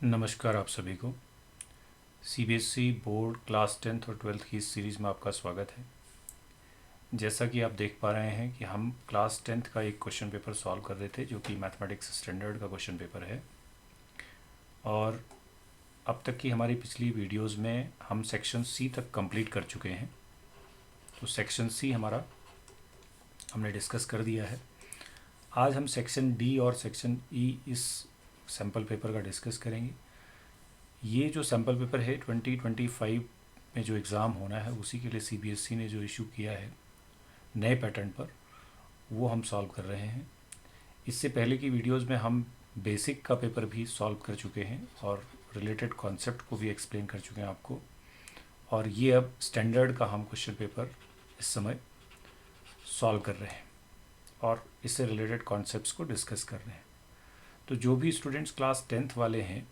नमस्कार आप सभी को। सीबीएसई बोर्ड क्लास 10th और 12th की इस सीरीज़ में आपका स्वागत है। जैसा कि आप देख पा रहे हैं कि हम क्लास 10th का एक क्वेश्चन पेपर सॉल्व कर रहे थे जो कि मैथमेटिक्स स्टैंडर्ड का क्वेश्चन पेपर है। और अब तक की हमारी पिछली वीडियोस में हम सेक्शन सी तक कंप्लीट कर चुके हैं। तो सेक्शन सी हमारा हमने डिस्कस कर दिया है। आज हम सेक्शन डी और सेक्शन ई इस सैम्पल पेपर का डिस्कस करेंगे। ये जो सैम्पल पेपर है 2025 में जो एग्ज़ाम होना है उसी के लिए सीबीएसई ने जो इशू किया है नए पैटर्न पर, वो हम सॉल्व कर रहे हैं। इससे पहले की वीडियोस में हम बेसिक का पेपर भी सॉल्व कर चुके हैं और रिलेटेड कॉन्सेप्ट को भी एक्सप्लेन कर चुके हैं आपको। और ये अब स्टैंडर्ड का हम क्वेश्चन पेपर इस समय सॉल्व कर रहे हैं और इससे रिलेटेड कॉन्सेप्ट्स को डिस्कस कर रहे हैं। तो जो भी स्टूडेंट्स क्लास 10th वाले हैं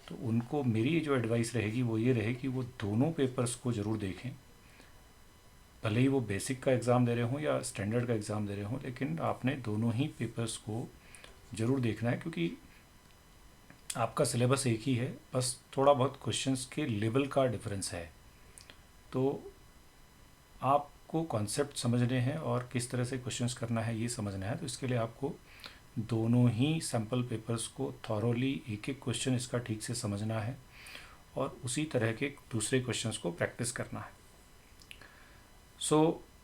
तो उनको मेरी जो एडवाइस रहेगी वो ये रहे कि वो दोनों पेपर्स को ज़रूर देखें। भले ही वो बेसिक का एग्ज़ाम दे रहे हों या स्टैंडर्ड का एग्ज़ाम दे रहे हों, लेकिन आपने दोनों ही पेपर्स को ज़रूर देखना है, क्योंकि आपका सिलेबस एक ही है, बस थोड़ा बहुत क्वेश्चंस के लेवल का डिफरेंस है। तो आपको कॉन्सेप्ट समझने हैं और किस तरह से क्वेश्चंस करना है ये समझना है। तो इसके लिए आपको दोनों ही सैम्पल पेपर्स को थॉरोली एक एक क्वेश्चन इसका ठीक से समझना है और उसी तरह के दूसरे क्वेश्चंस को प्रैक्टिस करना है। So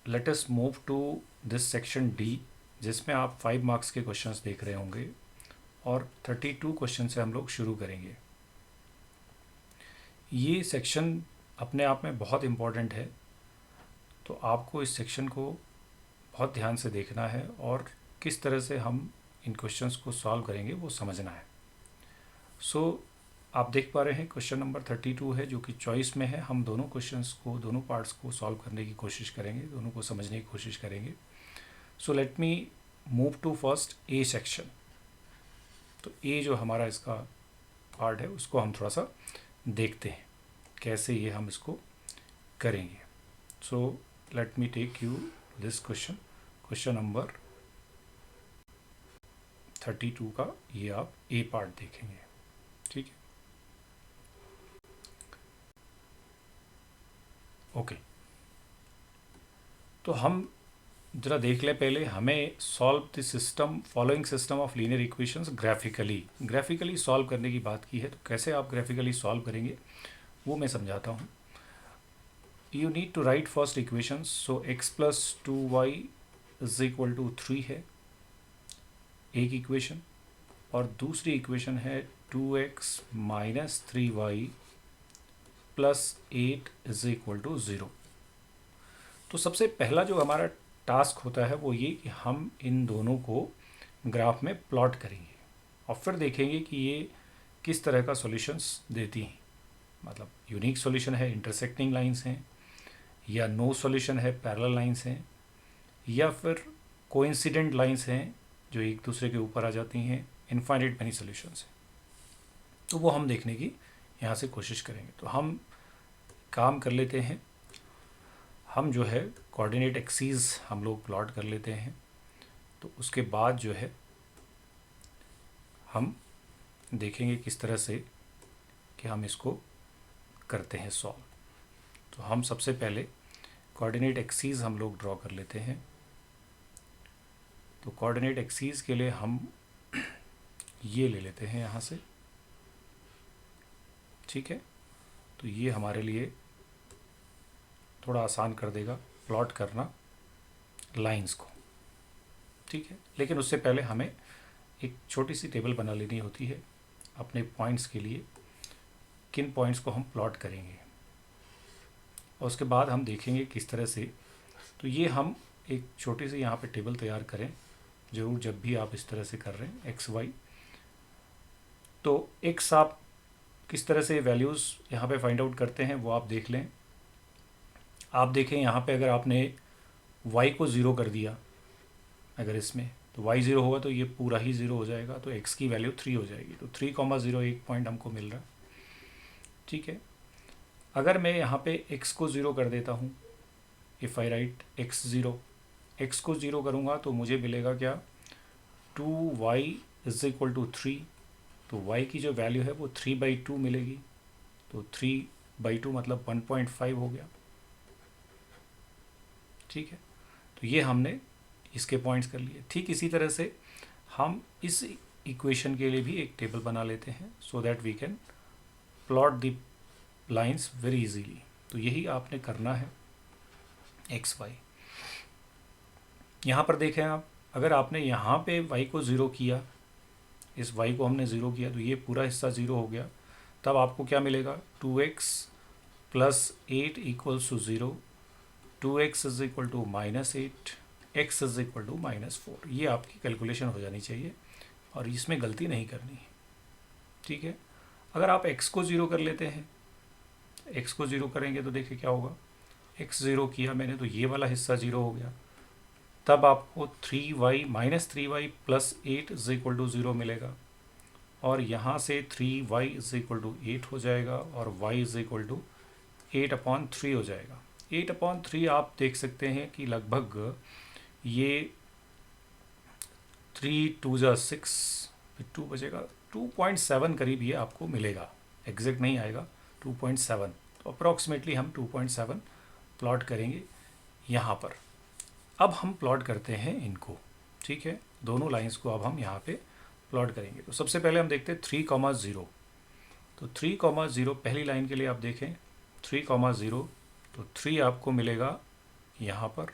let us move to this section D, जिसमें आप 5 मार्क्स के क्वेश्चंस देख रहे होंगे और 32 क्वेश्चन से हम लोग शुरू करेंगे। ये सेक्शन अपने आप में बहुत इम्पॉर्टेंट है, तो आपको इस सेक्शन को बहुत ध्यान से देखना है और किस तरह से हम इन क्वेश्चंस को सॉल्व करेंगे वो समझना है। सो आप देख पा रहे हैं क्वेश्चन नंबर 32 है जो कि चॉइस में है। हम दोनों क्वेश्चंस को, दोनों पार्ट्स को सॉल्व करने की कोशिश करेंगे, दोनों को समझने की कोशिश करेंगे। So let me move to first A section. तो ए जो हमारा इसका पार्ट है उसको हम थोड़ा सा देखते हैं कैसे ये हम इसको करेंगे। So let me take you this question, question number 32 का ये आप ए पार्ट देखेंगे, ठीक है। ओके, तो हम जरा देख लें पहले हमें solve the system following system of linear equations graphically solve करने की बात की है। तो कैसे आप ग्राफिकली सॉल्व करेंगे वो मैं समझाता हूँ। You need to write first equations. So x plus 2y is equal to 3 है एक इक्वेशन, और दूसरी इक्वेशन है 2x minus 3y plus 8 is equal to 0। तो सबसे पहला जो हमारा टास्क होता है वो ये कि हम इन दोनों को ग्राफ में प्लॉट करेंगे और फिर देखेंगे कि ये किस तरह का सॉल्यूशंस देती हैं। मतलब यूनिक सॉल्यूशन है, इंटरसेक्टिंग लाइंस हैं, या नो सॉल्यूशन है, पैरेलल लाइंस हैं, या फिर कोइंसिडेंट लाइंस हैं जो एक दूसरे के ऊपर आ जाती हैं, इनफाइनाइट मैनी सॉल्यूशंस हैं। तो वो हम देखने की यहाँ से कोशिश करेंगे। तो हम काम कर लेते हैं, हम जो है कोऑर्डिनेट एक्सीस हम लोग प्लॉट कर लेते हैं। तो उसके बाद जो है हम देखेंगे किस तरह से कि हम इसको करते हैं सॉल्व। तो हम सबसे पहले कोऑर्डिनेट एक्सीस हम लोग ड्रॉ कर लेते हैं। तो कोऑर्डिनेट एक्सीस के लिए हम ये ले लेते हैं यहाँ से, ठीक है। तो ये हमारे लिए थोड़ा आसान कर देगा प्लॉट करना लाइंस को, ठीक है। लेकिन उससे पहले हमें एक छोटी सी टेबल बना लेनी होती है अपने पॉइंट्स के लिए, किन पॉइंट्स को हम प्लॉट करेंगे, और उसके बाद हम देखेंगे किस तरह से। तो ये हम एक छोटी सी यहाँ पे टेबल तैयार करें ज़रूर जब भी आप इस तरह से कर रहे हैं एक्स वाई। तो एक्स आप किस तरह से वैल्यूज़ यहाँ पे फाइंड आउट करते हैं वो आप देख लें। आप देखें यहाँ पे अगर आपने y को ज़ीरो कर दिया अगर इसमें, तो y ज़ीरो होगा तो ये पूरा ही ज़ीरो हो जाएगा, तो x की वैल्यू 3 हो जाएगी। तो 3,0 एक पॉइंट हमको मिल रहा है, ठीक है। अगर मैं यहाँ पे x को ज़ीरो कर देता हूँ, if I right x zero, x को ज़ीरो करूँगा तो मुझे मिलेगा क्या, 2y इज इक्वल टू 3। तो y की जो वैल्यू है वो 3/2 मिलेगी। तो 3/2 मतलब 1.5 हो गया। ठीक है, तो ये हमने इसके पॉइंट्स कर लिए। ठीक इसी तरह से हम इस इक्वेशन के लिए भी एक टेबल बना लेते हैं so that we can plot the lines very easily. तो यही आपने करना है एक्स वाई। यहाँ पर देखें आप, अगर आपने यहाँ पे y को ज़ीरो किया, इस y को हमने ज़ीरो किया तो ये पूरा हिस्सा ज़ीरो हो गया। तब आपको क्या मिलेगा, 2x + 8 = 0, 2x = -8, x = -4। ये आपकी कैलकुलेशन हो जानी चाहिए और इसमें गलती नहीं करनी है। ठीक है, अगर आप x को ज़ीरो कर लेते हैं, x को ज़ीरो करेंगे तो देखिए क्या होगा, x ज़ीरो किया मैंने तो ये वाला हिस्सा ज़ीरो हो गया। तब आपको 3y -3y + 8 = 0 मिलेगा और यहाँ से 3y = 8 हो जाएगा और y = 8/3 हो जाएगा। 8/3 आप देख सकते हैं कि लगभग ये 3 2 = 6, फिर 2 बचेगा, 2.7 करीब ये आपको मिलेगा। एग्जैक्ट नहीं आएगा, 2.7। तो अप्रॉक्सीमेटली हम 2.7 प्लॉट करेंगे यहाँ पर। अब हम प्लॉट करते हैं इनको। ठीक है, दोनों लाइंस को अब हम यहाँ पे प्लॉट करेंगे। तो सबसे पहले हम देखते हैं 3,0। तो 3,0 पहली लाइन के लिए आप देखें 3,0, तो 3 आपको मिलेगा यहाँ पर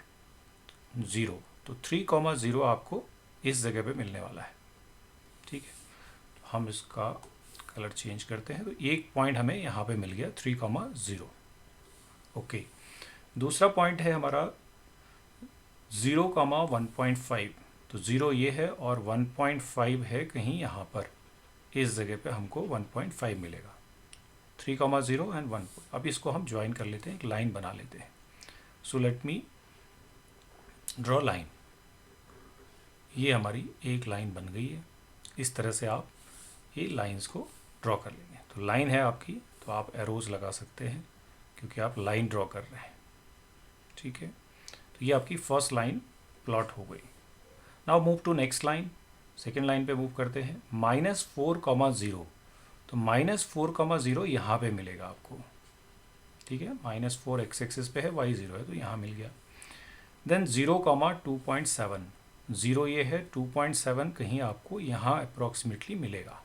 0। तो 3,0 आपको इस जगह पे मिलने वाला है। ठीक है, तो हम इसका कलर चेंज करते हैं। तो एक पॉइंट हमें यहाँ पे मिल गया 3,0। ओके, दूसरा पॉइंट है हमारा 0,1.5। तो 0 ये है और 1.5 है कहीं यहाँ पर, इस जगह पे हमको 1.5 मिलेगा। 3,0 एंड 1। अब इसको हम ज्वाइन कर लेते हैं, एक लाइन बना लेते हैं। सो लेट मी ड्रॉ लाइन। ये हमारी एक लाइन बन गई है। इस तरह से आप ये लाइंस को ड्रॉ कर लेंगे। तो लाइन है आपकी, तो आप एरोज लगा सकते हैं क्योंकि आप लाइन ड्रॉ कर रहे हैं। ठीक है, तो ये आपकी फर्स्ट लाइन प्लॉट हो गई। Now move to next line. Second line पे मूव करते हैं। -4,0। तो -4,0 यहाँ पे मिलेगा आपको। ठीक है, -4 एक्स एक्सिस पे है, y 0 है तो यहाँ मिल गया। देन 0,2.7। 0 ये है, 2.7 कहीं आपको यहाँ अप्रॉक्सीमेटली मिलेगा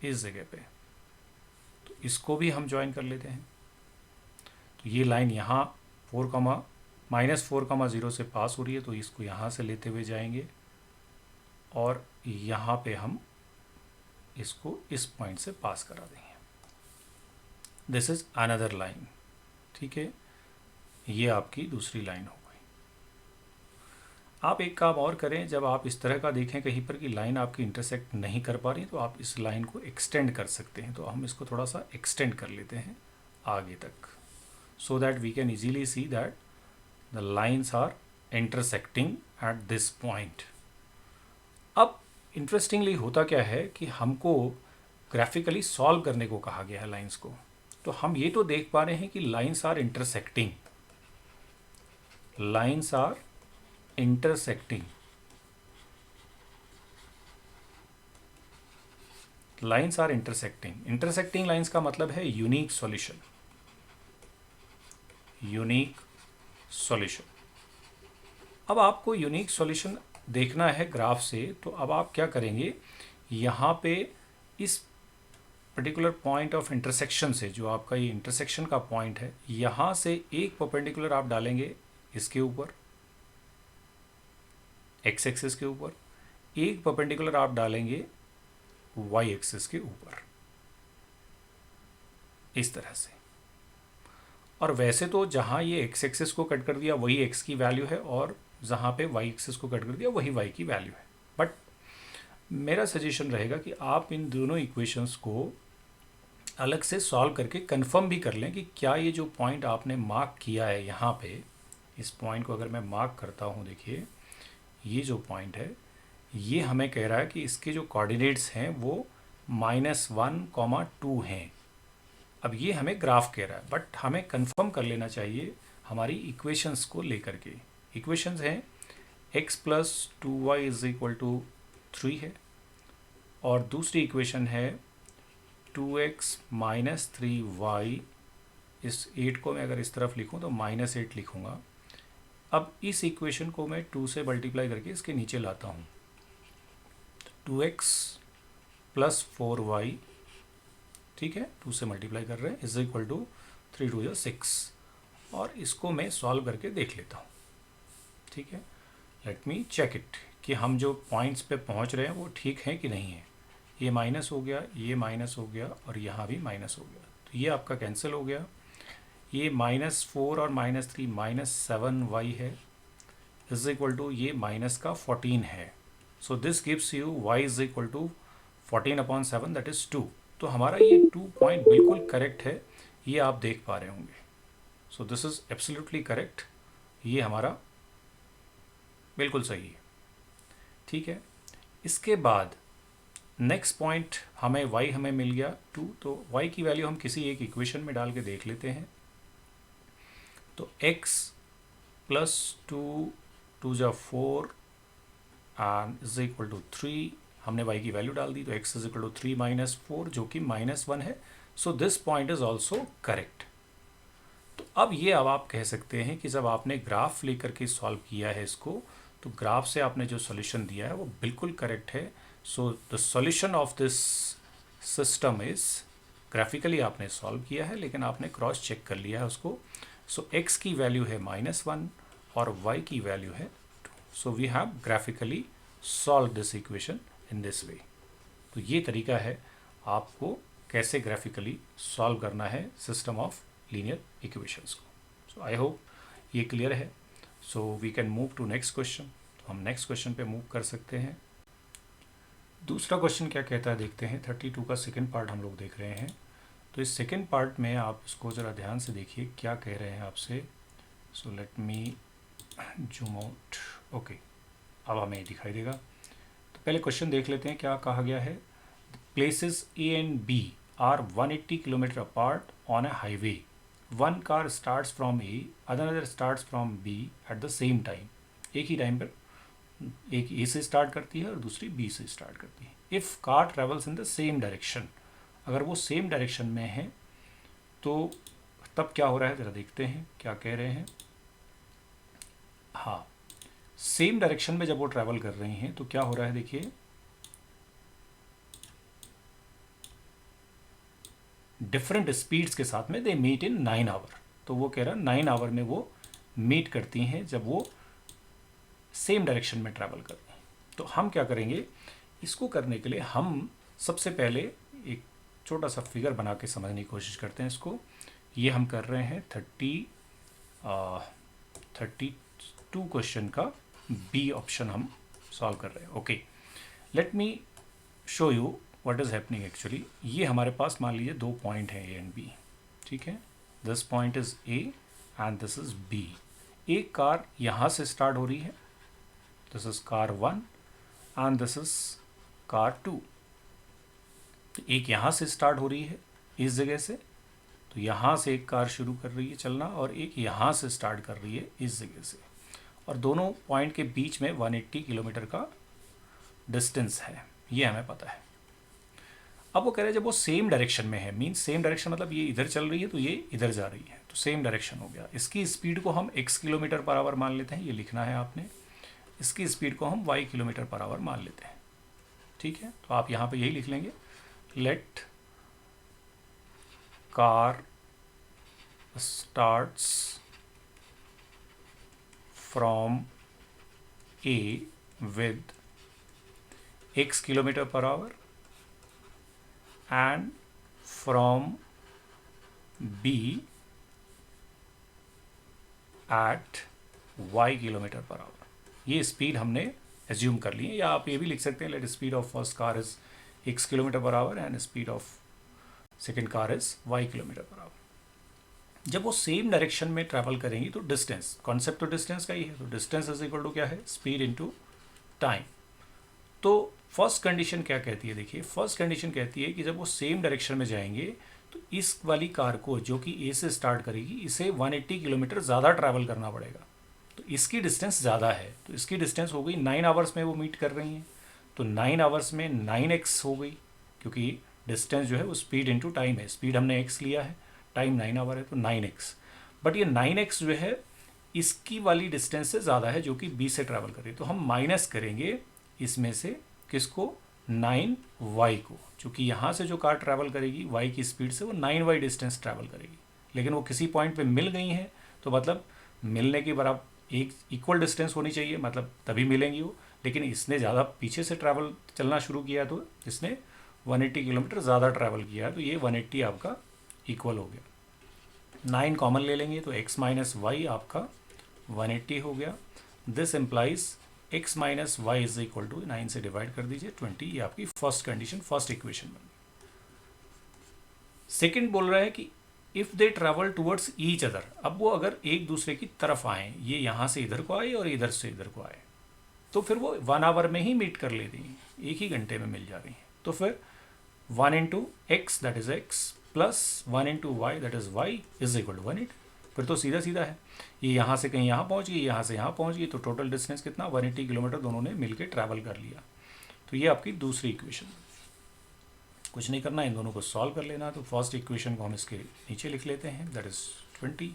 इस जगह पे। तो इसको भी हम ज्वाइन कर लेते हैं। तो ये लाइन यहाँ -4,0 से पास हो रही है, तो इसको यहाँ से लेते हुए जाएंगे और यहाँ पे हम इसको इस पॉइंट से पास करा देंगे। This is another line. ठीक है, ये आपकी दूसरी लाइन हो गई। आप एक काम और करें, जब आप इस तरह का देखें कहीं पर कि लाइन आपकी इंटरसेक्ट नहीं कर पा रही, तो आप इस लाइन को एक्सटेंड कर सकते हैं। तो हम इसको थोड़ा सा एक्सटेंड कर लेते हैं आगे तक, so that we can easily see that the lines are intersecting at this point. अब इंटरेस्टिंगली होता क्या है कि हमको ग्राफिकली सॉल्व करने को कहा गया है लाइंस को। तो हम ये तो देख पा रहे हैं कि lines are intersecting, lines are intersecting, lines are intersecting. Intersecting lines का मतलब है यूनिक सॉल्यूशन, यूनिक सॉल्यूशन। अब आपको यूनिक सॉल्यूशन देखना है ग्राफ से, तो अब आप क्या करेंगे, यहाँ पे इस पर्टिकुलर पॉइंट ऑफ इंटरसेक्शन से, जो आपका ये इंटरसेक्शन का पॉइंट है, यहाँ से एक परपेंडिकुलर आप डालेंगे इसके ऊपर, एक्स एक्सिस के ऊपर, एक परपेंडिकुलर आप डालेंगे वाई एक्सिस के ऊपर, इस तरह से। और वैसे तो जहाँ ये एक्स एक्सिस को कट कर दिया वही एक्स की वैल्यू है, और जहाँ पे वाई एक्सिस को कट कर दिया वही वाई की वैल्यू है। बट मेरा सजेशन रहेगा कि आप इन दोनों इक्वेशंस को अलग से सॉल्व करके कंफर्म भी कर लें कि क्या ये जो पॉइंट आपने मार्क किया है यहाँ पे, इस पॉइंट को अगर मैं मार्क करता हूँ, देखिए ये जो पॉइंट है ये हमें कह रहा है कि इसके जो कोऑर्डिनेट्स हैं वो -1,2 हैं। अब ये हमें ग्राफ कह रहा है, बट हमें कंफर्म कर लेना चाहिए हमारी इक्वेशंस को लेकर के। इक्वेशंस हैं x + 2y = 3 है, और दूसरी इक्वेशन है 2x माइनस 3y, इस 8 को मैं अगर इस तरफ लिखूं तो -8 लिखूंगा। अब इस इक्वेशन को मैं 2 से मल्टीप्लाई करके इसके नीचे लाता हूँ। 2x प्लस 4y, ठीक है, 2 से मल्टीप्लाई कर रहे हैं, इज इक्वल टू 3 2 या 6, और इसको मैं सॉल्व करके देख लेता हूँ। ठीक है, लेट मी चेक इट कि हम जो पॉइंट्स पे पहुँच रहे हैं वो ठीक है कि नहीं है। ये माइनस हो गया, ये माइनस हो गया, और यहाँ भी माइनस हो गया, तो ये आपका कैंसिल हो गया। ये -4 और -3 -7y है, इज इक्वल टू ये माइनस का 14 है। So this gives you y is equal to 14/7, that is 2। तो हमारा ये 2 पॉइंट बिल्कुल करेक्ट है, ये आप देख पा रहे होंगे। सो दिस इज़ एब्सोल्युटली करेक्ट, ये हमारा बिल्कुल सही है। ठीक है, इसके बाद नेक्स्ट पॉइंट हमें y हमें मिल गया 2, तो y की वैल्यू हम किसी एक इक्वेशन में डाल के देख लेते हैं। तो x प्लस 2 2 जा 4 एंड इज इक्वल टू 3, हमने y की वैल्यू डाल दी, तो x is equal to 3 minus 4 जो कि -1 है। So this point is also correct. तो अब आप कह सकते हैं कि जब आपने ग्राफ लेकर के सॉल्व किया है इसको, तो ग्राफ से आपने जो सॉल्यूशन दिया है वो बिल्कुल करेक्ट है। So the solution of this system is, graphically आपने सॉल्व किया है लेकिन आपने क्रॉस चेक कर लिया है उसको। सो x की वैल्यू है -1 और y की वैल्यू है 2। So we have graphically solve this equation in this way. तो ये तरीका है आपको कैसे ग्राफिकली सॉल्व करना है सिस्टम ऑफ लीनियर इक्वेशंस को। सो आई होप ये क्लियर है। So we can move to next question. तो हम नेक्स्ट क्वेश्चन पे मूव कर सकते हैं। दूसरा क्वेश्चन क्या कहता है देखते हैं। 32 का सेकंड पार्ट हम लोग देख रहे हैं। तो इस सेकंड पार्ट में आप इसको ज़रा ध्यान से देखिए क्या कह रहे हैं आपसे। सो let me zoom out. Okay, अब हमें दिखाई देगा। तो पहले क्वेश्चन देख लेते हैं क्या कहा गया है। Places A and B are 180 kilometre apart on a highway. One car starts from A, other starts from B at the same time. एक ही टाइम पर एक A से स्टार्ट करती है और दूसरी B से स्टार्ट करती है। If car travels in the same direction, अगर वो सेम डायरेक्शन में है तो तब क्या हो रहा है ज़रा देखते हैं क्या कह रहे हैं। हाँ, सेम डायरेक्शन में जब वो ट्रैवल कर रही हैं तो क्या हो रहा है देखिए, डिफरेंट स्पीड्स के साथ में दे मीट इन 9 आवर। तो वो कह रहा है 9 आवर में वो मीट करती हैं जब वो सेम डायरेक्शन में ट्रैवल कर रही हैं। तो हम क्या करेंगे, इसको करने के लिए हम सबसे पहले एक छोटा सा फिगर बना के समझने की कोशिश करते हैं इसको। ये हम कर रहे हैं 32 क्वेश्चन का बी ऑप्शन हम सॉल्व कर रहे हैं। Okay, let me show you what is happening actually. ये हमारे पास मान लीजिए 2 पॉइंट हैं A एंड B, ठीक है। This point is A and this is B। एक कार यहाँ से स्टार्ट हो रही है, this is car 1 and this is car 2। तो एक यहाँ से स्टार्ट हो रही है इस जगह से, तो यहाँ से एक कार शुरू कर रही है चलना, और एक यहाँ से स्टार्ट कर रही है इस जगह से, और दोनों पॉइंट के बीच में 180 किलोमीटर का डिस्टेंस है, ये हमें पता है। अब वो कह रहे हैं जब वो सेम डायरेक्शन में है, मीन सेम डायरेक्शन मतलब ये इधर चल रही है तो ये इधर जा रही है, तो सेम डायरेक्शन हो गया। इसकी स्पीड को हम x किलोमीटर पर आवर मान लेते हैं, ये लिखना है आपने। इसकी स्पीड को हम y किलोमीटर पर आवर मान लेते हैं, ठीक है। तो आप यहाँ पे यही लिख लेंगे, let car starts from A with x kilometre per hour and from B at y kilometre per hour. ये स्पीड हमने एज्यूम कर ली है, या आप ये भी लिख सकते हैं let speed of first car is x kilometre per our and speed of second car is y kilometre per our. जब वो सेम डायरेक्शन में ट्रैवल करेंगी तो डिस्टेंस, कॉन्सेप्ट तो डिस्टेंस का ही है, तो डिस्टेंस इज इक्वल टू क्या है, स्पीड इनटू टाइम। तो फर्स्ट कंडीशन क्या कहती है देखिए, फर्स्ट कंडीशन कहती है कि जब वो सेम डायरेक्शन में जाएंगे तो इस वाली कार को जो कि A से स्टार्ट करेगी, इसे 180 किलोमीटर ज़्यादा ट्रैवल करना पड़ेगा। तो इसकी डिस्टेंस ज़्यादा है, तो इसकी डिस्टेंस हो गई 9 आवर्स में वो मीट कर रही हैं, तो 9 आवर्स में 9x हो गई, क्योंकि डिस्टेंस जो है वो स्पीड इंटू टाइम है, स्पीड हमने x लिया है, टाइम 9 आवर है तो 9x, बट ये 9x जो है इसकी वाली डिस्टेंस से ज़्यादा है जो कि b से ट्रैवल कर रही है, तो हम माइनस करेंगे इसमें से किसको, 9y को, क्योंकि यहाँ से जो कार ट्रैवल करेगी y की स्पीड से वो 9y डिस्टेंस ट्रैवल करेगी, लेकिन वो किसी पॉइंट पे मिल गई हैं, तो मतलब मिलने के बराबर एक इक्वल डिस्टेंस होनी चाहिए, मतलब तभी मिलेंगी वो, लेकिन इसने ज़्यादा पीछे से ट्रैवल चलना शुरू किया तो इसने 180 किलोमीटर ज़्यादा ट्रैवल किया है, तो ये 180 आपका इक्वल हो गया। 9 कॉमन ले लेंगे तो x माइनस वाई आपका 180 हो गया। This implies x minus y is equal to 9 से डिवाइड कर दीजिए 20, ये आपकी फर्स्ट कंडीशन, फर्स्ट इक्वेशन बन गई। सेकेंड बोल रहा है कि if they travel towards each other, अब वो अगर एक दूसरे की तरफ आए, ये यहाँ से इधर को आए और इधर से इधर को आए, तो फिर वो 1 आवर में ही मीट कर लेती हैं, एक ही घंटे में मिल जा रही हैं, तो फिर 1 into x that is x plus 1 into y that is y is equal to 180, फिर तो सीधा सीधा है, ये यहाँ से कहीं यहाँ पहुँच गई, यहाँ से यहाँ पहुँच गई, तो टोटल डिस्टेंस कितना 180 किलोमीटर दोनों ने मिलकर ट्रैवल कर लिया। तो ये आपकी दूसरी इक्वेशन, कुछ नहीं करना, इन दोनों को सॉल्व कर लेना। तो फर्स्ट इक्वेशन को हम इसके नीचे लिख लेते हैं दैट इज़ 20,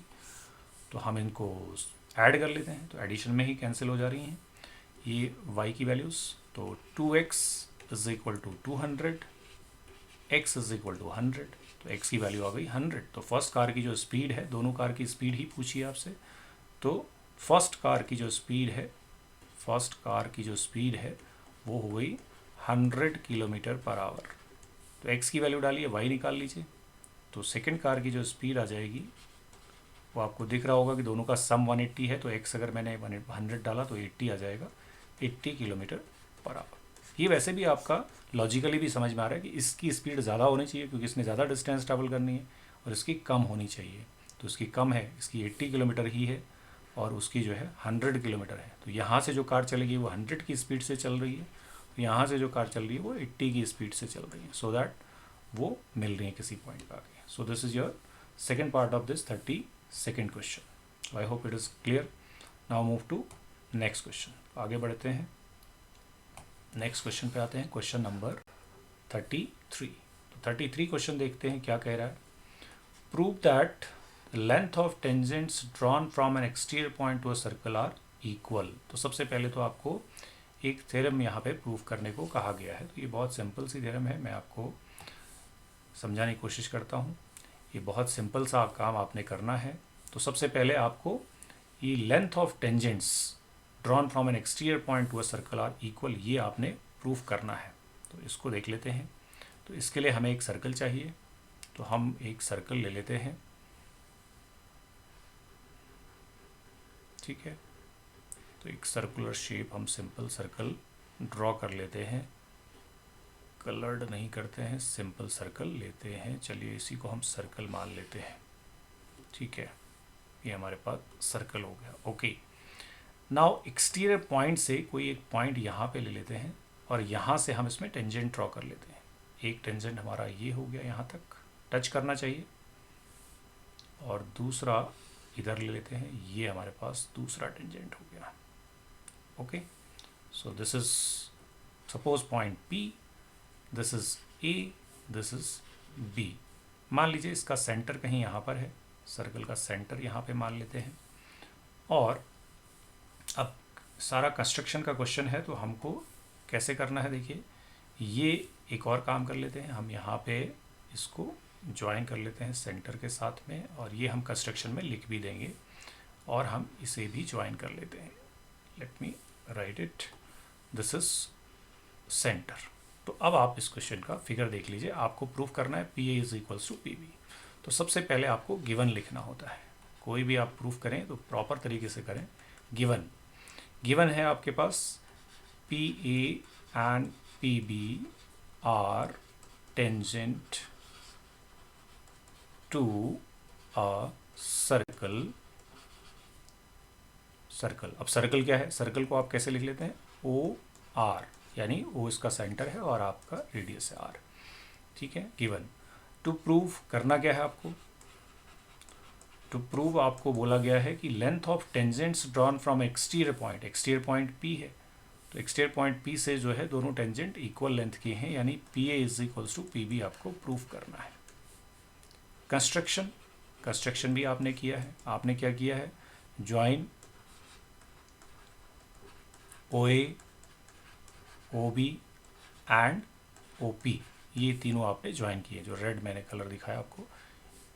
तो हम इनको ऐड कर लेते हैं, तो एडिशन में ही कैंसिल हो जा रही हैं ये y की वैल्यूज़, तो 2x is equal to 200, x is equal to 100, तो x की वैल्यू आ गई 100। तो फर्स्ट कार की जो स्पीड है, दोनों कार की स्पीड ही पूछी है आपसे, तो फर्स्ट कार की जो स्पीड है, फर्स्ट कार की जो स्पीड है वो हो गई 100 किलोमीटर पर आवर। तो x की वैल्यू डालिए, y निकाल लीजिए, तो सेकंड कार की जो स्पीड आ जाएगी वो आपको दिख रहा होगा कि दोनों का सम 180 है, तो x अगर मैंने 100 डाला तो 80 आ जाएगा, 80 किलोमीटर पर आवर। ये वैसे भी आपका लॉजिकली भी समझ में आ रहा है कि इसकी स्पीड ज़्यादा होनी चाहिए क्योंकि इसने ज़्यादा डिस्टेंस ट्रैवल करनी है, और इसकी कम होनी चाहिए, तो इसकी कम है, इसकी 80 किलोमीटर ही है और उसकी जो है 100 किलोमीटर है। तो यहाँ से जो कार चलेगी वो 100 की स्पीड से चल रही है, यहाँ से जो कार चल रही है वो 80 की स्पीड से चल रही है, सो दैट वो मिल रही है किसी पॉइंट पर आगे। So this is your second part of this 32nd question. I hope it is clear. Now move to next question, आगे बढ़ते हैं, नेक्स्ट क्वेश्चन पे आते हैं, क्वेश्चन नंबर 33। तो 33 क्वेश्चन देखते हैं क्या कह रहा है। Prove that length of tangents drawn from an exterior point to a circle are equal. तो सबसे पहले तो आपको एक थ्योरम यहाँ पे प्रूव करने को कहा गया है, तो ये बहुत सिंपल सी थ्योरम है, मैं आपको समझाने की कोशिश करता हूँ। ये बहुत सिंपल सा काम आपने करना है। तो सबसे पहले आपको ये length of tangents drawn from an exterior point to a circle are equal, ये आपने प्रूव करना है। तो इसको देख लेते हैं। तो इसके लिए हमें एक सर्कल चाहिए, तो हम एक सर्कल ले लेते हैं, ठीक है। तो एक सर्कुलर शेप हम सिंपल सर्कल ड्रॉ कर लेते हैं, कलर्ड नहीं करते हैं, सिंपल सर्कल लेते हैं। चलिए इसी को हम सर्कल मान लेते हैं, ठीक है। ये हमारे पास सर्कल हो गया, ओके। नाउ एक्सटीरियर पॉइंट से कोई एक पॉइंट यहाँ पे ले लेते हैं और यहाँ से हम इसमें टेंजेंट ड्रॉ कर लेते हैं। एक टेंजेंट हमारा ये हो गया, यहाँ तक टच करना चाहिए, और दूसरा इधर ले लेते हैं, ये हमारे पास दूसरा टेंजेंट हो गया, okay. So this is suppose point P, this is A, this is B। मान लीजिए इसका सेंटर कहीं यहाँ पर है, सर्कल का सेंटर यहाँ पे मान लेते हैं। और अब सारा कंस्ट्रक्शन का क्वेश्चन है, तो हमको कैसे करना है, देखिए ये एक और काम कर लेते हैं, हम यहाँ पे इसको ज्वाइन कर लेते हैं सेंटर के साथ में, और ये हम कंस्ट्रक्शन में लिख भी देंगे, और हम इसे भी ज्वाइन कर लेते हैं। Let me right it, this is centre. तो अब आप इस क्वेश्चन का फिगर देख लीजिए, आपको प्रूफ करना है PA is equals to PB। तो सबसे पहले आपको गिवन लिखना होता है, कोई भी आप प्रूफ करें तो प्रॉपर तरीके से करें। गिवन है आपके पास PA and PB are tangent to a circle. अब सर्कल क्या है, सर्कल को आप कैसे लिख लेते हैं, OR, यानी O इसका सेंटर है और आपका रेडियस है R, ठीक है। गिवन टू प्रूव करना क्या है आपको, टू प्रूव आपको बोला गया है कि length of tangents drawn from exterior point P है, तो एक्सटीरियर पॉइंट पी से जो है दोनों टेंजेंट इक्वल लेंथ के हैं, यानी P A is equals to P B आपको प्रूफ करना है। कंस्ट्रक्शन भी आपने किया है। आपने क्या किया है, join O A, O B and O P, ये तीनों आपने ज्वाइन किए, जो रेड मैंने कलर दिखाया आपको,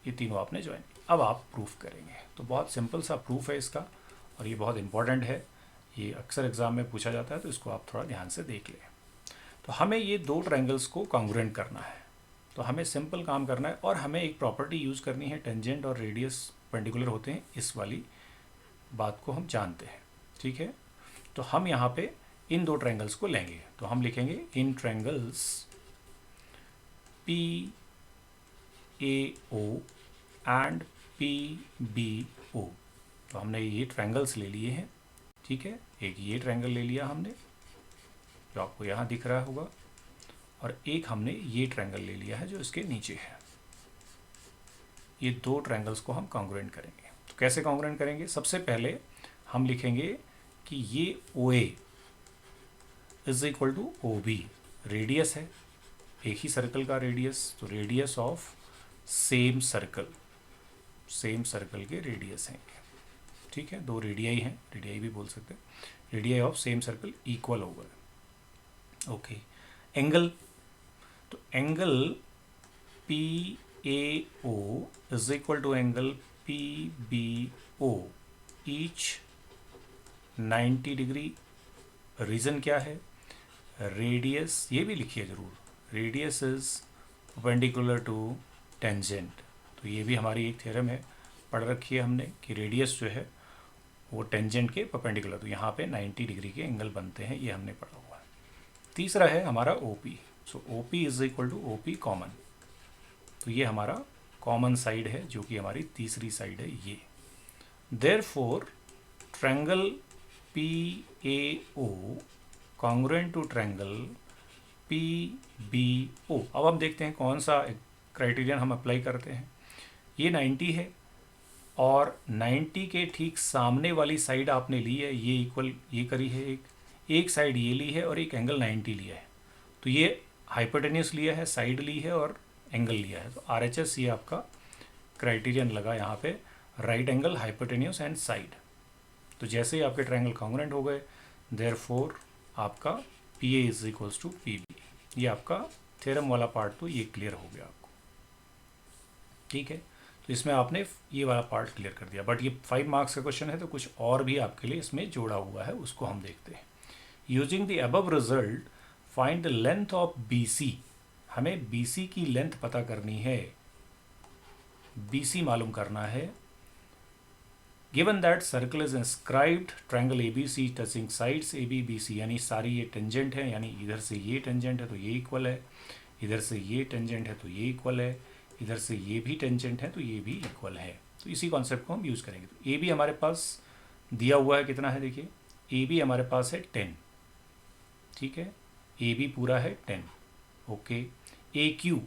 ये तीनों आपने ज्वाइन किए। अब आप प्रूफ करेंगे। तो बहुत सिंपल सा प्रूफ है इसका, और ये बहुत इंपॉर्टेंट है, ये अक्सर एग्जाम में पूछा जाता है, तो इसको आप थोड़ा ध्यान से देख लें। तो हमें ये दो ट्रायंगल्स को कॉन्ग्रुएंट करना है, तो हमें सिंपल काम करना है, और हमें एक प्रॉपर्टी यूज़ करनी है, टेंजेंट और रेडियस परपेंडिकुलर होते हैं, इस वाली बात को हम जानते हैं। ठीक है, तो हम यहाँ पे इन दो ट्रायंगल्स को लेंगे। तो हम लिखेंगे in triangles P A O and P B O. तो हमने ये ट्रायंगल्स ले लिए हैं। ठीक है, एक ये ट्रायंगल ले लिया हमने, जो आपको यहाँ दिख रहा होगा, और एक हमने ये ट्रायंगल ले लिया है जो इसके नीचे है। ये दो ट्रायंगल्स को हम कॉन्ग्रुएंट करेंगे। तो कैसे कॉन्ग्रुएंट करेंगे, सबसे पहले हम लिखेंगे कि ये O A is equal to O B, radius है एक ही सर्कल का रेडियस, तो रेडियस ऑफ सेम सर्कल के रेडियस हैं। ठीक है, दो रेडियाई हैं, रेडियाई भी बोल सकते हैं, radii of same circle equal होगा। ओके, एंगल, तो angle P A O is equal to angle P B O, each 90 degree. Reason क्या है, रेडियस, ये भी लिखिए ज़रूर, radius is perpendicular to tangent. तो ये भी हमारी एक थ्योरम है, पढ़ रखी है हमने, कि रेडियस जो है वो टेंजेंट के परपेंडिकुलर, तो यहाँ पे 90 डिग्री के एंगल बनते हैं, ये हमने पढ़ा हुआ है। तीसरा है हमारा O P, so O P is equal to O P common, तो ये हमारा कॉमन साइड है, जो कि हमारी तीसरी साइड है ये। Therefore triangle P A O congruent to triangle P B O. अब हम देखते हैं कौन सा क्राइटेरियन हम अप्लाई करते हैं। ये 90 है, और 90 के ठीक सामने वाली साइड आपने ली है, ये इक्वल ये करी है, एक साइड ये ली है और एक एंगल 90 लिया है। तो ये हाइपोटेन्यूस लिया है, साइड ली है और एंगल लिया है, तो RHS ये आपका क्राइटेरियन लगा यहाँ पे, right angle, hypotenuse and side. तो जैसे ही आपके ट्रायंगल कॉन्ग्रुएंट हो गए, देयरफॉर आपका P A is equals to P B. ये आपका थ्योरम वाला पार्ट तो ये क्लियर हो गया आपको। ठीक है, तो इसमें आपने ये वाला पार्ट क्लियर कर दिया, बट ये 5 मार्क्स का क्वेश्चन है, तो कुछ और भी आपके लिए इसमें जोड़ा हुआ है, उसको हम देखते हैं। Using the above result find the length of B C. हमें बी सी की लेंथ पता करनी है, बी सी मालूम करना है। Given that circle is inscribed triangle A B C touching sides A B B C, यानी सारी ये टेंजेंट है, यानी इधर से ये टेंजेंट है तो ये इक्वल है, इधर से ये टेंजेंट है तो ये इक्वल है, इधर से ये भी टेंजेंट है तो ये भी इक्वल है। तो इसी कॉन्सेप्ट को हम यूज़ करेंगे। तो ए बी हमारे पास दिया हुआ है, कितना है देखिए, ए बी हमारे पास है 10। ठीक है, ए बी पूरा है 10। ओके, ए क्यू,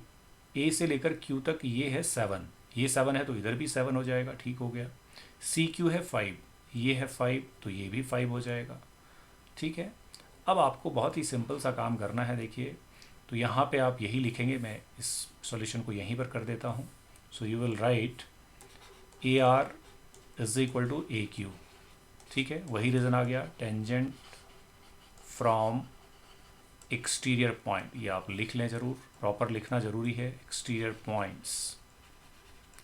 ए से लेकर क्यू तक ये है 7, ये 7 है तो इधर भी 7 हो जाएगा, ठीक हो गया। सी क्यू है 5, ये है 5 तो ये भी 5 हो जाएगा। ठीक है, अब आपको बहुत ही सिंपल सा काम करना है, देखिए, तो यहाँ पे आप यही लिखेंगे, मैं इस सॉल्यूशन को यहीं पर कर देता हूँ। So you will write A R is equal to A Q. ठीक है, वही रीज़न आ गया, टेंजेंट फ्रॉम एक्सटीरियर पॉइंट, ये आप लिख लें ज़रूर, प्रॉपर लिखना ज़रूरी है, एक्सटीरियर पॉइंट्स।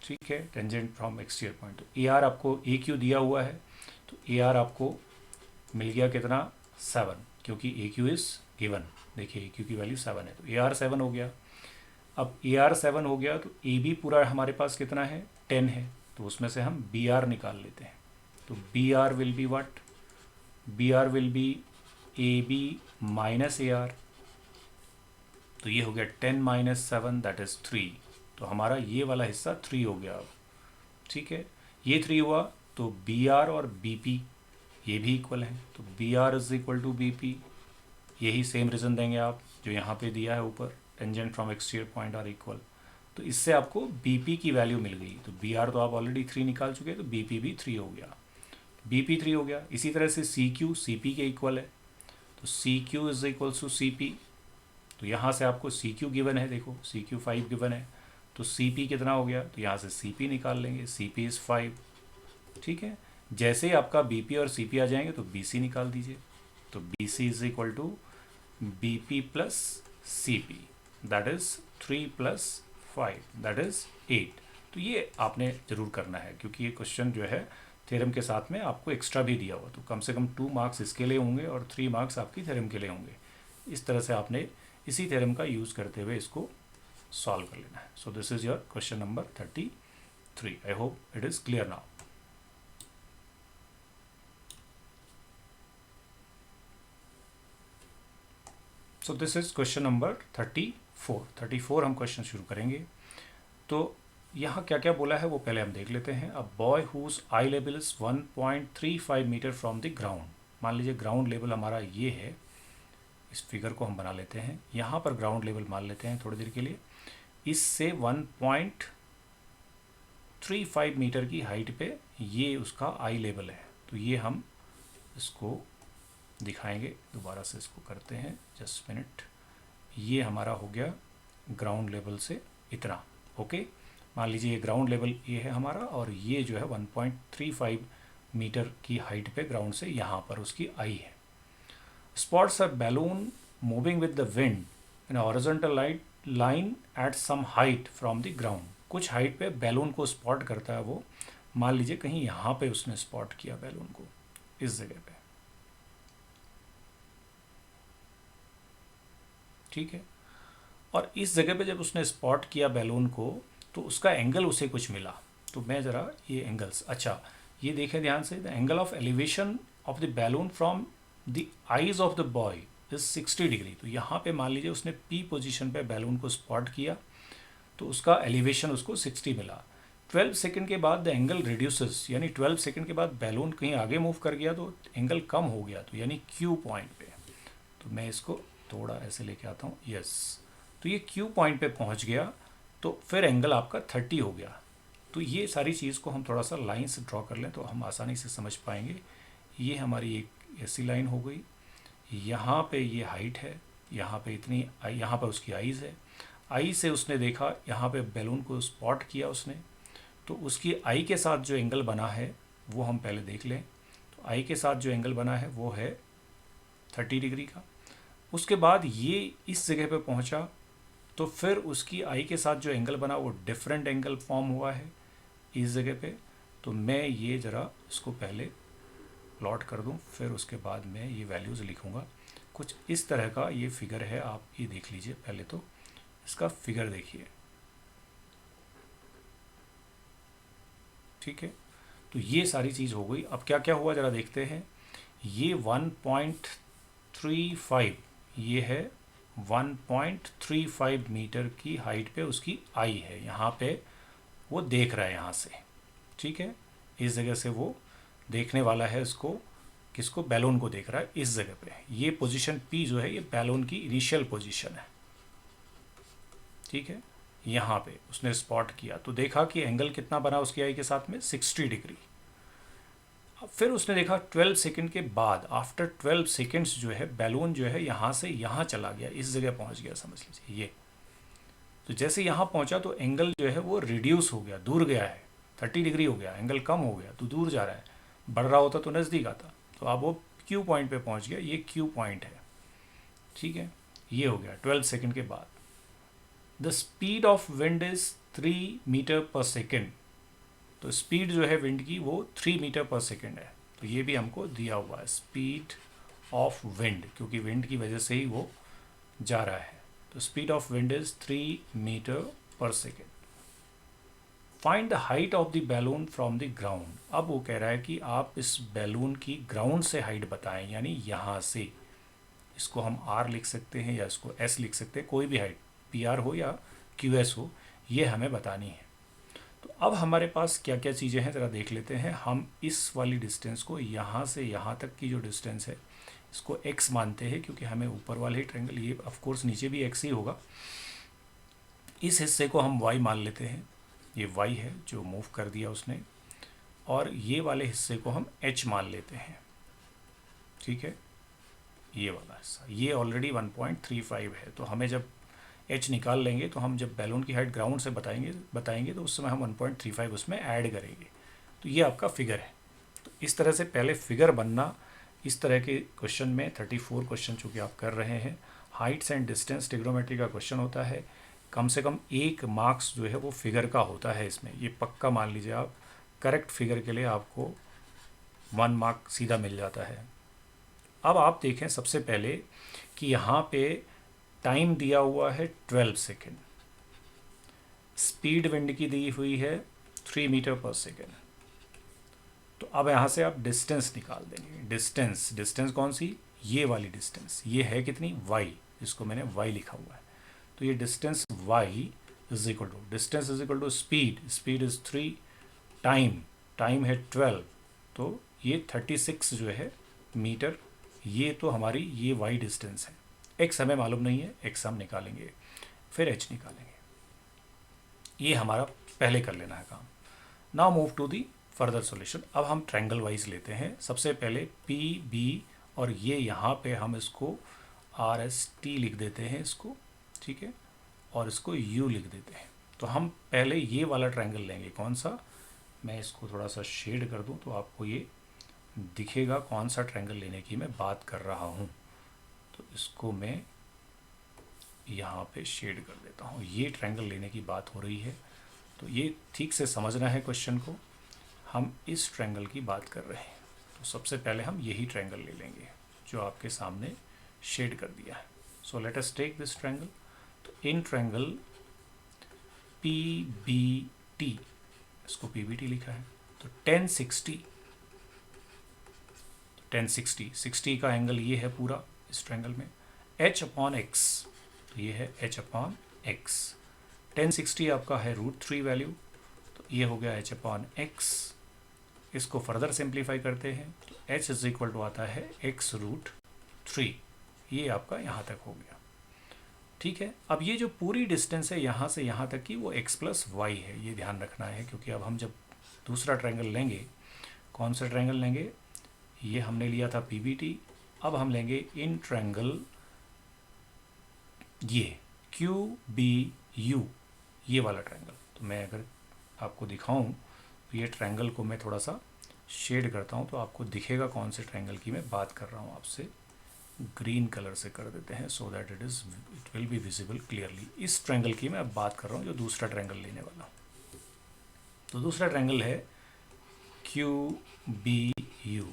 ठीक है, टेंजेंट फ्रॉम एक्सटीरियर पॉइंट। तो ए आर आपको ए क्यू दिया हुआ है, तो ए आर आपको मिल गया कितना, 7, क्योंकि ए क्यू इज़ गिवन। देखिए ए क्यू की वैल्यू 7 है, तो ए आर 7 हो गया। अब ए आर 7 हो गया, तो ए बी पूरा हमारे पास कितना है, 10 है, तो उसमें से हम बी आर निकाल लेते हैं। तो B R will be what, B R will be A B minus A R, तो ये हो गया 10 माइनस 7 दैट इज़ 3। तो हमारा ये वाला हिस्सा 3 हो गया अब। ठीक है, ये 3 हुआ, तो बी आर और बी पी ये भी इक्वल है, तो B R is equal to B P. यही सेम रीज़न देंगे आप जो यहाँ पे दिया है ऊपर, tangent from exterior point are equal. तो इससे आपको बी पी की वैल्यू मिल गई। तो बी आर तो आप ऑलरेडी 3 निकाल चुके हैं, तो बी पी भी 3 हो गया, बी पी 3 हो गया। इसी तरह से सी क्यू सी पी के इक्वल है, तो C Q is equals to C P. तो यहाँ से आपको सी क्यू गिवन है, देखो सी क्यू 5 गिवन है, तो सी पी कितना हो गया, तो यहाँ से सी पी निकाल लेंगे, सी पी इज़ 5। ठीक है, जैसे ही आपका बी पी और सी पी आ जाएंगे तो बी सी निकाल दीजिए। तो B C is equal to B P plus C P, that is 3 plus 5 that is 8। तो ये आपने ज़रूर करना है, क्योंकि ये क्वेश्चन जो है थ्योरम के साथ में आपको एक्स्ट्रा भी दिया हुआ, तो कम से कम 2 मार्क्स इसके लिए होंगे और 3 मार्क्स आपकी थ्योरम के लिए होंगे। इस तरह से आपने इसी थ्योरम का यूज़ करते हुए इसको सॉल्व कर लेना है। So this is your question number 33। I hope it is clear now. So this is question number 34 हम क्वेश्चन शुरू करेंगे। तो यहाँ क्या क्या बोला है वो पहले हम देख लेते हैं। A boy whose eye level is 1.35 metre from the ground. मान लीजिए ग्राउंड लेवल हमारा ये है, इस फिगर को हम बना लेते हैं, यहाँ पर ग्राउंड लेवल मान लेते हैं थोड़ी देर के लिए। इससे 1.35 मीटर की हाइट पे ये उसका आई लेवल है। तो ये हम इसको दिखाएंगे, दोबारा से इसको करते हैं, जस्ट मिनट। ये हमारा हो गया ग्राउंड लेवल से इतना, ओके। मान लीजिए ये ग्राउंड लेवल ये है हमारा, और ये जो है 1.35 मीटर की हाइट पे ग्राउंड से यहाँ पर उसकी आई है। Spots a balloon moving with the wind in horizontal line at some height from the ground. कुछ हाइट पे बैलून को स्पॉट करता है वो, मान लीजिए कहीं यहाँ पे उसने स्पॉट किया बैलून को, इस जगह पे, ठीक है। और इस जगह पे जब उसने स्पॉट किया बैलून को तो उसका एंगल उसे कुछ मिला। तो मैं ज़रा ये एंगल्स, अच्छा ये देखें ध्यान से, the angle of elevation of the balloon from the eyes of the boy is 60 degree. तो यहाँ पे मान लीजिए उसने पी पोजीशन पे बैलून को स्पॉट किया तो उसका एलिवेशन उसको 60 मिला। 12 सेकंड के बाद द एंगल रिड्यूसेस, यानी 12 सेकंड के बाद बैलून कहीं आगे मूव कर गया तो एंगल कम हो गया, तो यानी क्यू पॉइंट पे। तो मैं इसको थोड़ा ऐसे लेके आता हूँ, यस। तो ये क्यू पॉइंट पे पहुँच गया तो फिर एंगल आपका 30 हो गया। तो ये सारी चीज़ को हम थोड़ा सा लाइन से ड्रॉ कर लें तो हम आसानी से समझ पाएंगे। ये हमारी एक ऐसी लाइन हो गई, यहाँ पे ये हाइट है, यहाँ पे इतनी, यहाँ पे उसकी आईज़ है। आई से उसने देखा, यहाँ पे बैलून को स्पॉट किया उसने, तो उसकी आई के साथ जो एंगल बना है वो हम पहले देख लें। तो आई के साथ जो एंगल बना है वो है 30 डिग्री का। उसके बाद ये इस जगह पे पहुँचा तो फिर उसकी आई के साथ जो एंगल बना वो डिफरेंट एंगल फॉर्म हुआ है इस जगह पे। तो मैं ये ज़रा इसको पहले प्लॉट कर दूं, फिर उसके बाद मैं ये वैल्यूज़ लिखूंगा। कुछ इस तरह का ये फिगर है, आप ये देख लीजिए। पहले तो इसका फिगर देखिए, ठीक है। तो ये सारी चीज़ हो गई। अब क्या क्या हुआ ज़रा देखते हैं। ये 1.35 ये है 1.35 मीटर की हाइट पे उसकी आई है, यहाँ पे वो देख रहा है यहाँ से, ठीक है। इस जगह से वो देखने वाला है इसको, किसको, बैलून को देख रहा है इस जगह पे। ये पोजीशन पी जो है ये बैलून की इनिशियल पोजीशन है, ठीक है। यहाँ पे उसने स्पॉट किया तो देखा कि एंगल कितना बना उसकी आई के साथ में, 60 डिग्री। फिर उसने देखा 12 सेकंड के बाद, आफ्टर 12 सेकंड्स जो है बैलून जो है यहाँ से यहाँ चला गया, इस जगह पहुँच गया, समझ लीजिए ये। तो जैसे यहाँ पहुँचा तो एंगल जो है वो रिड्यूस हो गया, दूर गया है, 30 डिग्री हो गया, एंगल कम हो गया तो दूर जा रहा है। बढ़ रहा होता तो नज़दीक आता। तो अब वो क्यू पॉइंट पे पहुँच गया, ये क्यू पॉइंट है, ठीक है। ये हो गया 12 सेकंड के बाद। The speed of wind is 3 metre per second. तो स्पीड जो है विंड की वो 3 मीटर पर सेकेंड है। तो ये भी हमको दिया हुआ है, स्पीड ऑफ विंड, क्योंकि विंड की वजह से ही वो जा रहा है। तो speed of wind is 3 metre per second. Find the height of the balloon from the ground. अब वो कह रहा है कि आप इस बैलून की ग्राउंड से हाइट बताएं, यानी यहाँ से। इसको हम आर लिख सकते हैं या इसको एस लिख सकते हैं, कोई भी हाइट, पी आर हो या क्यू एस हो, ये हमें बतानी है। तो अब हमारे पास क्या क्या चीज़ें हैं ज़रा देख लेते हैं। हम इस वाली डिस्टेंस को, यहाँ से यहाँ तक की जो डिस्टेंस है इसको x मानते हैं, क्योंकि हमें ऊपर वाले ट्रायंगल, ये ऑफ कोर्स नीचे भी x ही होगा। इस हिस्से को हम y मान लेते हैं, ये y है जो मूव कर दिया उसने, और ये वाले हिस्से को हम h मान लेते हैं, ठीक है। ये वाला हिस्सा, ये ऑलरेडी 1.35 है। तो हमें जब h निकाल लेंगे तो हम जब बैलून की हाइट ग्राउंड से बताएंगे तो उस समय हम 1.35 उसमें ऐड करेंगे। तो ये आपका फिगर है। तो इस तरह से पहले फिगर बनना, इस तरह के क्वेश्चन में 34 क्वेश्चन चूँकि आप कर रहे हैं, हाइट्स एंड डिस्टेंस ट्रिग्नोमेट्री का क्वेश्चन होता है, कम से कम 1 मार्क्स जो है वो फिगर का होता है इसमें, ये पक्का मान लीजिए आप। करेक्ट फिगर के लिए आपको 1 मार्क सीधा मिल जाता है। अब आप देखें सबसे पहले कि यहाँ पे टाइम दिया हुआ है 12 सेकेंड, स्पीड विंड की दी हुई है 3 मीटर पर सेकेंड। तो अब यहाँ से आप डिस्टेंस निकाल देंगे। डिस्टेंस कौन सी, ये वाली डिस्टेंस, ये है कितनी, y, जिसको मैंने y लिखा हुआ है। तो ये distance y distance is equal to speed is 3, time है 12, तो ये 36 जो है मीटर, ये तो हमारी ये y डिस्टेंस है। x हमें मालूम नहीं है, x हम निकालेंगे, फिर h निकालेंगे। ये हमारा पहले कर लेना है काम। Now move to the further solution. अब हम ट्रायंगल वाइज लेते हैं। सबसे पहले पी बी, और ये यहाँ पे हम इसको आर एस टी लिख देते हैं इसको, ठीक है, और इसको यू लिख देते हैं। तो हम पहले ये वाला ट्रायंगल लेंगे। कौन सा, मैं इसको थोड़ा सा शेड कर दूँ तो आपको ये दिखेगा कौन सा ट्रायंगल लेने की मैं बात कर रहा हूँ। तो इसको मैं यहाँ पे शेड कर देता हूँ, ये ट्रायंगल लेने की बात हो रही है। तो ये ठीक से समझना है क्वेश्चन को, हम इस ट्रायंगल की बात कर रहे हैं। तो सबसे पहले हम यही ट्रायंगल ले लेंगे जो आपके सामने शेड कर दिया है। So let us take this triangle. तो in triangle P B T, इसको पी बी टी लिखा है, तो 1060 का एंगल ये है पूरा इस ट्रायंगल में, h अपॉन एक्स, तो ये है h अपॉन एक्स। 1060 आपका है √3 वैल्यू, तो ये हो गया h अपॉन एक्स। इसको फर्दर सिंप्लीफाई करते हैं तो h इज इक्वल टू आता है x√3, ये आपका यहाँ तक हो गया, ठीक है। अब ये जो पूरी डिस्टेंस है यहाँ से यहाँ तक की, वो x प्लस वाई है, ये ध्यान रखना है, क्योंकि अब हम जब दूसरा ट्रायंगल लेंगे, कौन सा ट्रायंगल लेंगे, ये हमने लिया था PBT, अब हम लेंगे इन ट्रायंगल ये QBU, ये वाला ट्रायंगल। तो मैं अगर आपको दिखाऊं तो ये ट्रायंगल को मैं थोड़ा सा शेड करता हूं तो आपको दिखेगा कौन से ट्रायंगल की मैं बात कर रहा हूं आपसे। ग्रीन कलर से कर देते हैं so that it will be visible clearly. इस ट्रायंगल की मैं अब बात कर रहा हूँ जो दूसरा ट्रायंगल लेने वाला हूँ। तो दूसरा ट्रायंगल है QBU,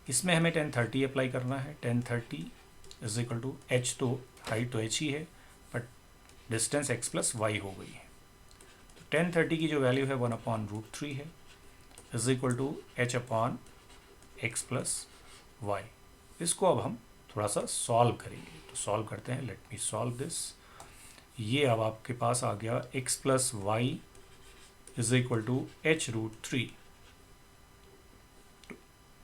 इसमें हमें 1030 अप्लाई करना है। 1030 इज इक्वल टू h, तो हाइट तो h ही है but distance x plus y हो गई है। तो 1030 की जो वैल्यू है 1/√3 है, is equal to h upon x plus y. इसको अब हम थोड़ा सा सॉल्व करेंगे, तो सॉल्व करते हैं। Let me solve this. ये अब आपके पास आ गया x plus y is equal to h√3,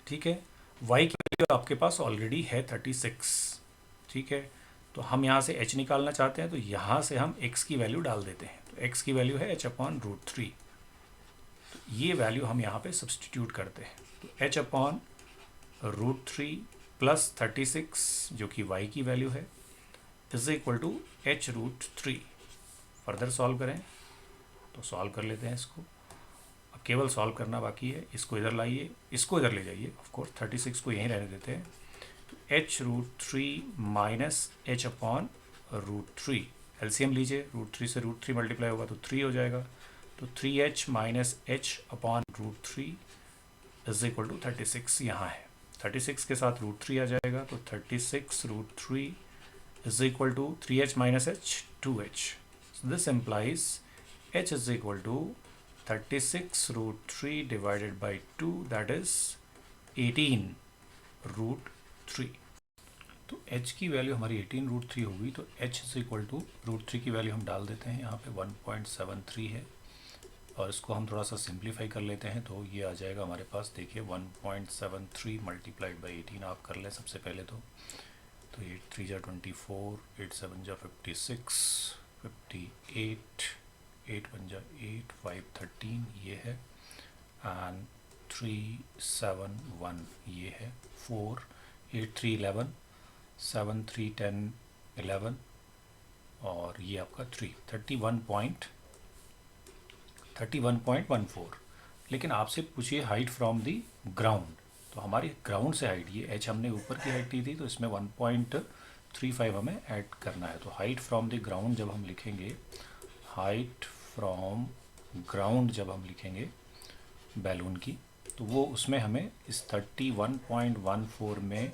ठीक है। y की वैल्यू आपके पास ऑलरेडी है 36, ठीक है। तो हम यहाँ से h निकालना चाहते हैं, तो यहाँ से हम x की वैल्यू डाल देते हैं। तो x की वैल्यू है h अपॉन √3, तो ये वैल्यू हम यहाँ पे सब्सटीट्यूट करते हैं। तो h अपॉन √3 प्लस 36 जो कि y की वैल्यू है is equal to h√3। Further solve करें तो सॉल्व कर लेते हैं इसको। अब केवल सॉल्व करना बाकी है। इसको इधर लाइए, इसको इधर ले जाइए, ऑफ कोर्स 36 को यहीं रहने देते हैं। तो h√3 minus h upon √3, LCM लीजिए, √3 से √3 मल्टीप्लाई होगा तो 3 हो जाएगा। तो 3h minus h upon √3 is equal to 36 यहाँ है। 36 के साथ √3 आ जाएगा, तो 36√3 is equal to 3h minus h, 2h. So this implies h is equal to 36√3 divided by 2, that is 18√3. तो h की वैल्यू हमारी 18√3 होगी, तो h is equal to √3 की वैल्यू हम डाल देते हैं यहाँ पे 1.73 है, और इसको हम थोड़ा सा सिंप्लीफाई कर लेते हैं तो ये आ जाएगा हमारे पास। देखिए 1.73 मल्टीप्लाइड बाई 18 आप कर लें सबसे पहले तो 8 3 जा 24, 8 7 जा 56, 58, 8 1 जा 8, 5 13 ये है, एंड 3 7 1 ये है, 4 8 3 11, 7, 3, 10, 11 और ये आपका 3, 31.14। लेकिन आपसे पूछिए हाइट फ्रॉम दी ग्राउंड, तो हमारी ग्राउंड से हाइट, ये एच हमने ऊपर की हाइट दी थी, तो इसमें 1.35 हमें ऐड करना है। तो हाइट फ्रॉम द ग्राउंड जब हम लिखेंगे, हाइट फ्रॉम ग्राउंड जब हम लिखेंगे बैलून की, तो वो उसमें हमें इस 31.14 में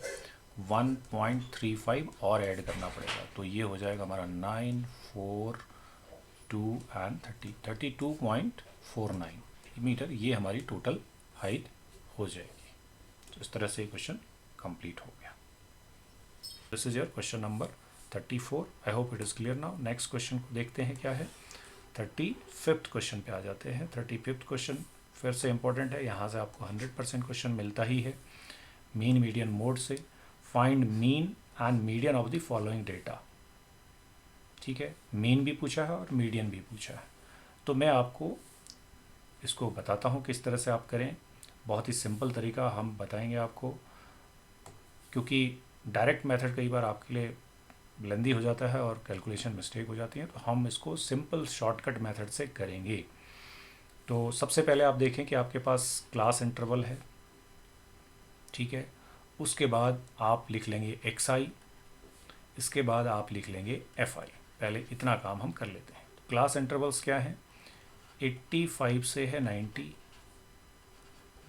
1.35 और ऐड करना पड़ेगा। तो ये हो जाएगा हमारा 9, 4, 2 एंड 32.49 मीटर। ये हमारी टोटल हाइट हो जाएगी। तो इस तरह से ये क्वेश्चन कंप्लीट हो गया। This is your question number 34। I hope it is clear now. Next question को देखते हैं क्या है। 35th क्वेश्चन पे आ जाते हैं। 35th क्वेश्चन फिर से इंपॉर्टेंट है, यहाँ से आपको 100% क्वेश्चन मिलता ही है। मीन मीडियन मोड से find mean and median of the following data. ठीक है, मीन भी पूछा है और मीडियन भी पूछा है। तो मैं आपको इसको बताता हूँ किस तरह से आप करें। बहुत ही सिंपल तरीका हम बताएंगे आपको, क्योंकि डायरेक्ट मेथड कई बार आपके लिए लेंदी हो जाता है और कैलकुलेशन मिस्टेक हो जाती है, तो हम इसको सिंपल शॉर्टकट मेथड से करेंगे। तो सबसे पहले आप देखें कि आपके पास क्लास इंटरवल है, ठीक है। उसके बाद आप लिख लेंगे xi, इसके बाद आप लिख लेंगे fi। पहले इतना काम हम कर लेते हैं। तो क्लास इंटरवल्स क्या हैं? 85 से है 90,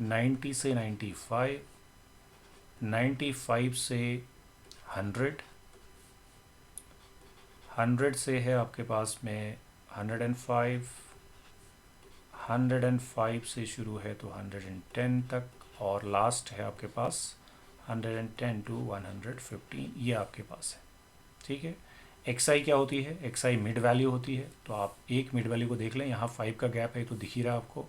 90 से 95, 95 से 100, 100 से है आपके पास में 105, 105 से शुरू है तो 110 तक, और लास्ट है आपके पास 110 to 115, ये आपके पास है। ठीक है। xi क्या होती है? xi मिड वैल्यू होती है। तो आप एक मिड वैल्यू को देख लें, यहाँ 5 का गैप है तो दिख ही रहा है आपको।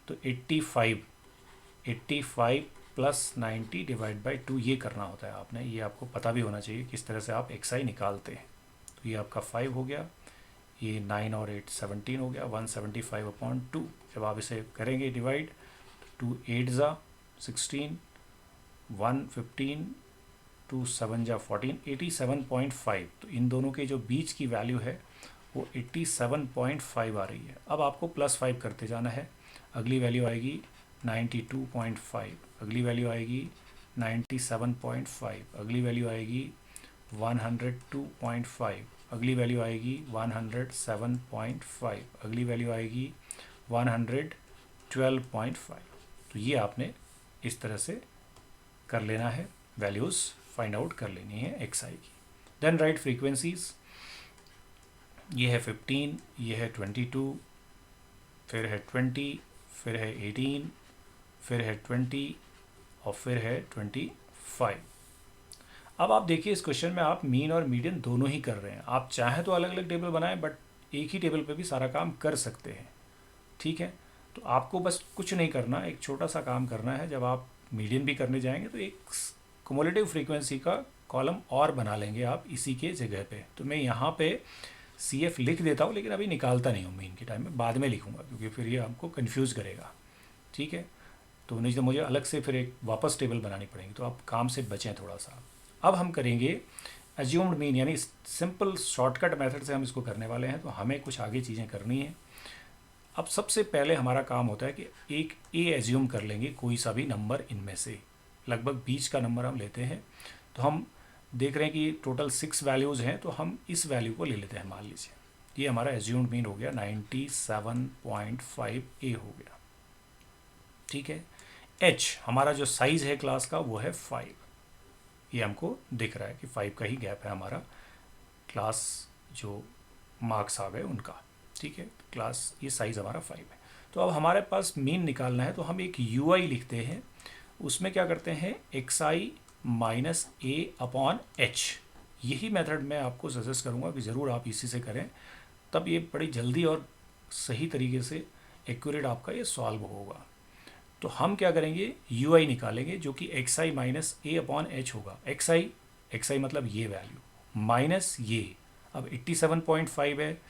तो 85 प्लस 90 डिवाइड बाई 2 ये करना होता है आपने। ये आपको पता भी होना चाहिए किस तरह से आप xi निकालते हैं। तो ये आपका 5 हो गया, ये 9 और 8 17 हो गया, 175/2। जब आप इसे करेंगे डिवाइड, 2 8 जा 16, 115, 2 7 जा 14, 87.5। तो इन दोनों के जो बीच की वैल्यू है वो 87.5 आ रही है। अब आपको +5 करते जाना है। अगली वैल्यू आएगी 92.5, अगली वैल्यू आएगी 97.5, अगली वैल्यू आएगी 102.5, अगली वैल्यू आएगी 107.5, अगली वैल्यू आएगी 112.5। तो ये आपने इस तरह से कर लेना है, वैल्यूज़ फाइंड आउट कर लेनी है xi की। देन राइट फ्रीक्वेंसीज, ये है 15, ये है 22, फिर है 20, फिर है 18, फिर है 20 और फिर है 25। अब आप देखिए इस क्वेश्चन में आप मीन और मीडियन दोनों ही कर रहे हैं। आप चाहें तो अलग अलग टेबल बनाएं, बट एक ही टेबल पे भी सारा काम कर सकते हैं। ठीक है। तो आपको बस कुछ नहीं करना, एक छोटा सा काम करना है। जब आप मीडियन भी करने जाएंगे तो एक क्युमुलेटिव फ्रीक्वेंसी का कॉलम और बना लेंगे आप इसी के जगह पे। तो मैं यहाँ पे CF लिख देता हूँ, लेकिन अभी निकालता नहीं हूँ मीन के टाइम में, बाद में लिखूँगा क्योंकि फिर ये हमको कन्फ्यूज़ करेगा। ठीक है। तो नहीं तो मुझे अलग से फिर एक वापस टेबल बनानी पड़ेगी, तो आप काम से बचें थोड़ा सा। अब हम करेंगे एज्यूम्ड मीन, यानी सिंपल शॉर्टकट मेथड से हम इसको करने वाले हैं। तो हमें कुछ आगे चीज़ें करनी है। अब सबसे पहले हमारा काम होता है कि एक ए एज्यूम कर लेंगे, कोई सा भी नंबर इनमें से, लगभग बीच का नंबर हम लेते हैं। तो हम देख रहे हैं कि टोटल 6 वैल्यूज़ हैं, तो हम इस वैल्यू को ले लेते हैं। मान लीजिए ये हमारा एज्यूम्ड मीन हो गया 97.5 ए हो गया। ठीक है। एच हमारा जो साइज़ है क्लास का वो है 5, ये हमको दिख रहा है कि 5 का ही गैप है हमारा, क्लास जो मार्क्स आ गए उनका। ठीक है। क्लास ये साइज़ हमारा 5 है। तो अब हमारे पास मीन निकालना है, तो हम एक UI लिखते हैं। उसमें क्या करते हैं, xi माइनस a/h। यही मेथड मैं आपको सजेस्ट करूँगा कि ज़रूर आप इसी से करें, तब ये बड़ी जल्दी और सही तरीके से एक्यूरेट आपका ये सॉल्व होगा। तो हम क्या करेंगे, UI निकालेंगे जो कि xi माइनस a/h होगा। xi मतलब ये वैल्यू माइनस ये, अब 87.5 है,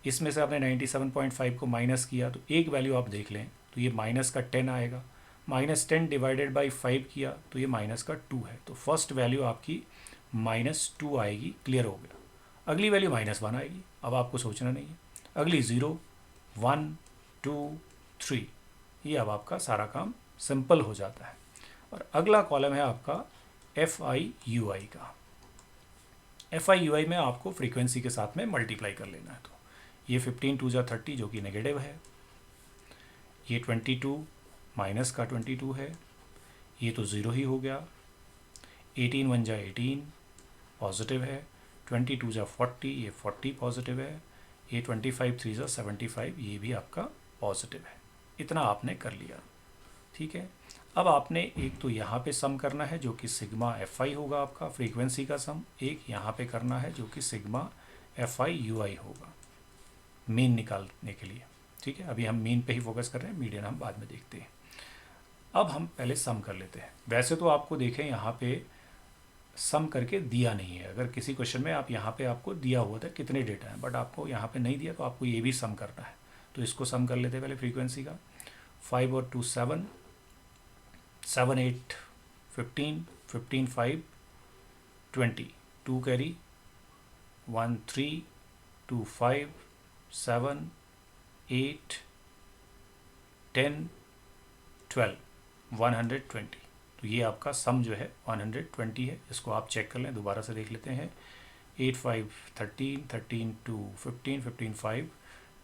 इसमें से आपने 97.5 को माइनस किया तो एक वैल्यू आप देख लें, तो ये माइनस का 10 आएगा। -10 डिवाइडेड बाई 5 किया तो ये माइनस का 2 है। तो फर्स्ट वैल्यू आपकी -2 आएगी, क्लियर हो गया। अगली वैल्यू -1 आएगी, अब आपको सोचना नहीं है। अगली 0, 1, 2, 3, ये अब आपका सारा काम सिंपल हो जाता है। और अगला कॉलम है आपका FIUI का। FIUI में आपको फ्रीक्वेंसी के साथ में मल्टीप्लाई कर लेना है। तो ये 15 2 × 30 जो कि नेगेटिव है, ये 22 माइनस का 22 है, ये तो ज़ीरो ही हो गया। 18 1 × 18 पॉजिटिव है, 22 × 40 ये 40 पॉजिटिव है, ये 25 3 × 75 ये भी आपका पॉजिटिव है। इतना आपने कर लिया, ठीक है। अब आपने एक तो यहाँ पे सम करना है जो कि सिग्मा FI होगा आपका फ्रीक्वेंसी का सम, एक यहाँ पे करना है जो कि सिग्मा FIUI होगा मीन निकालने के लिए, ठीक है। अभी हम मीन पे ही फोकस कर रहे हैं, मीडियन हम बाद में देखते हैं। अब हम पहले सम कर लेते हैं। वैसे तो आपको देखें यहाँ पे सम करके दिया नहीं है, अगर किसी क्वेश्चन में आप यहाँ पे आपको दिया हुआ था कितने डेटा हैं, बट आपको यहाँ पे नहीं दिया तो आपको ये भी सम करना है। तो इसको सम कर लेते हैं पहले फ्रीक्वेंसी का। 5 और 2 7, 7 8 15, 15 5 20, 2 कैरी, 1 3, 2 5, 7 8 10 12, 120। तो ये आपका सम जो है 120 है। इसको आप चेक कर लें, दोबारा से देख लेते हैं। 8 5 13, 13 2 15, 15 5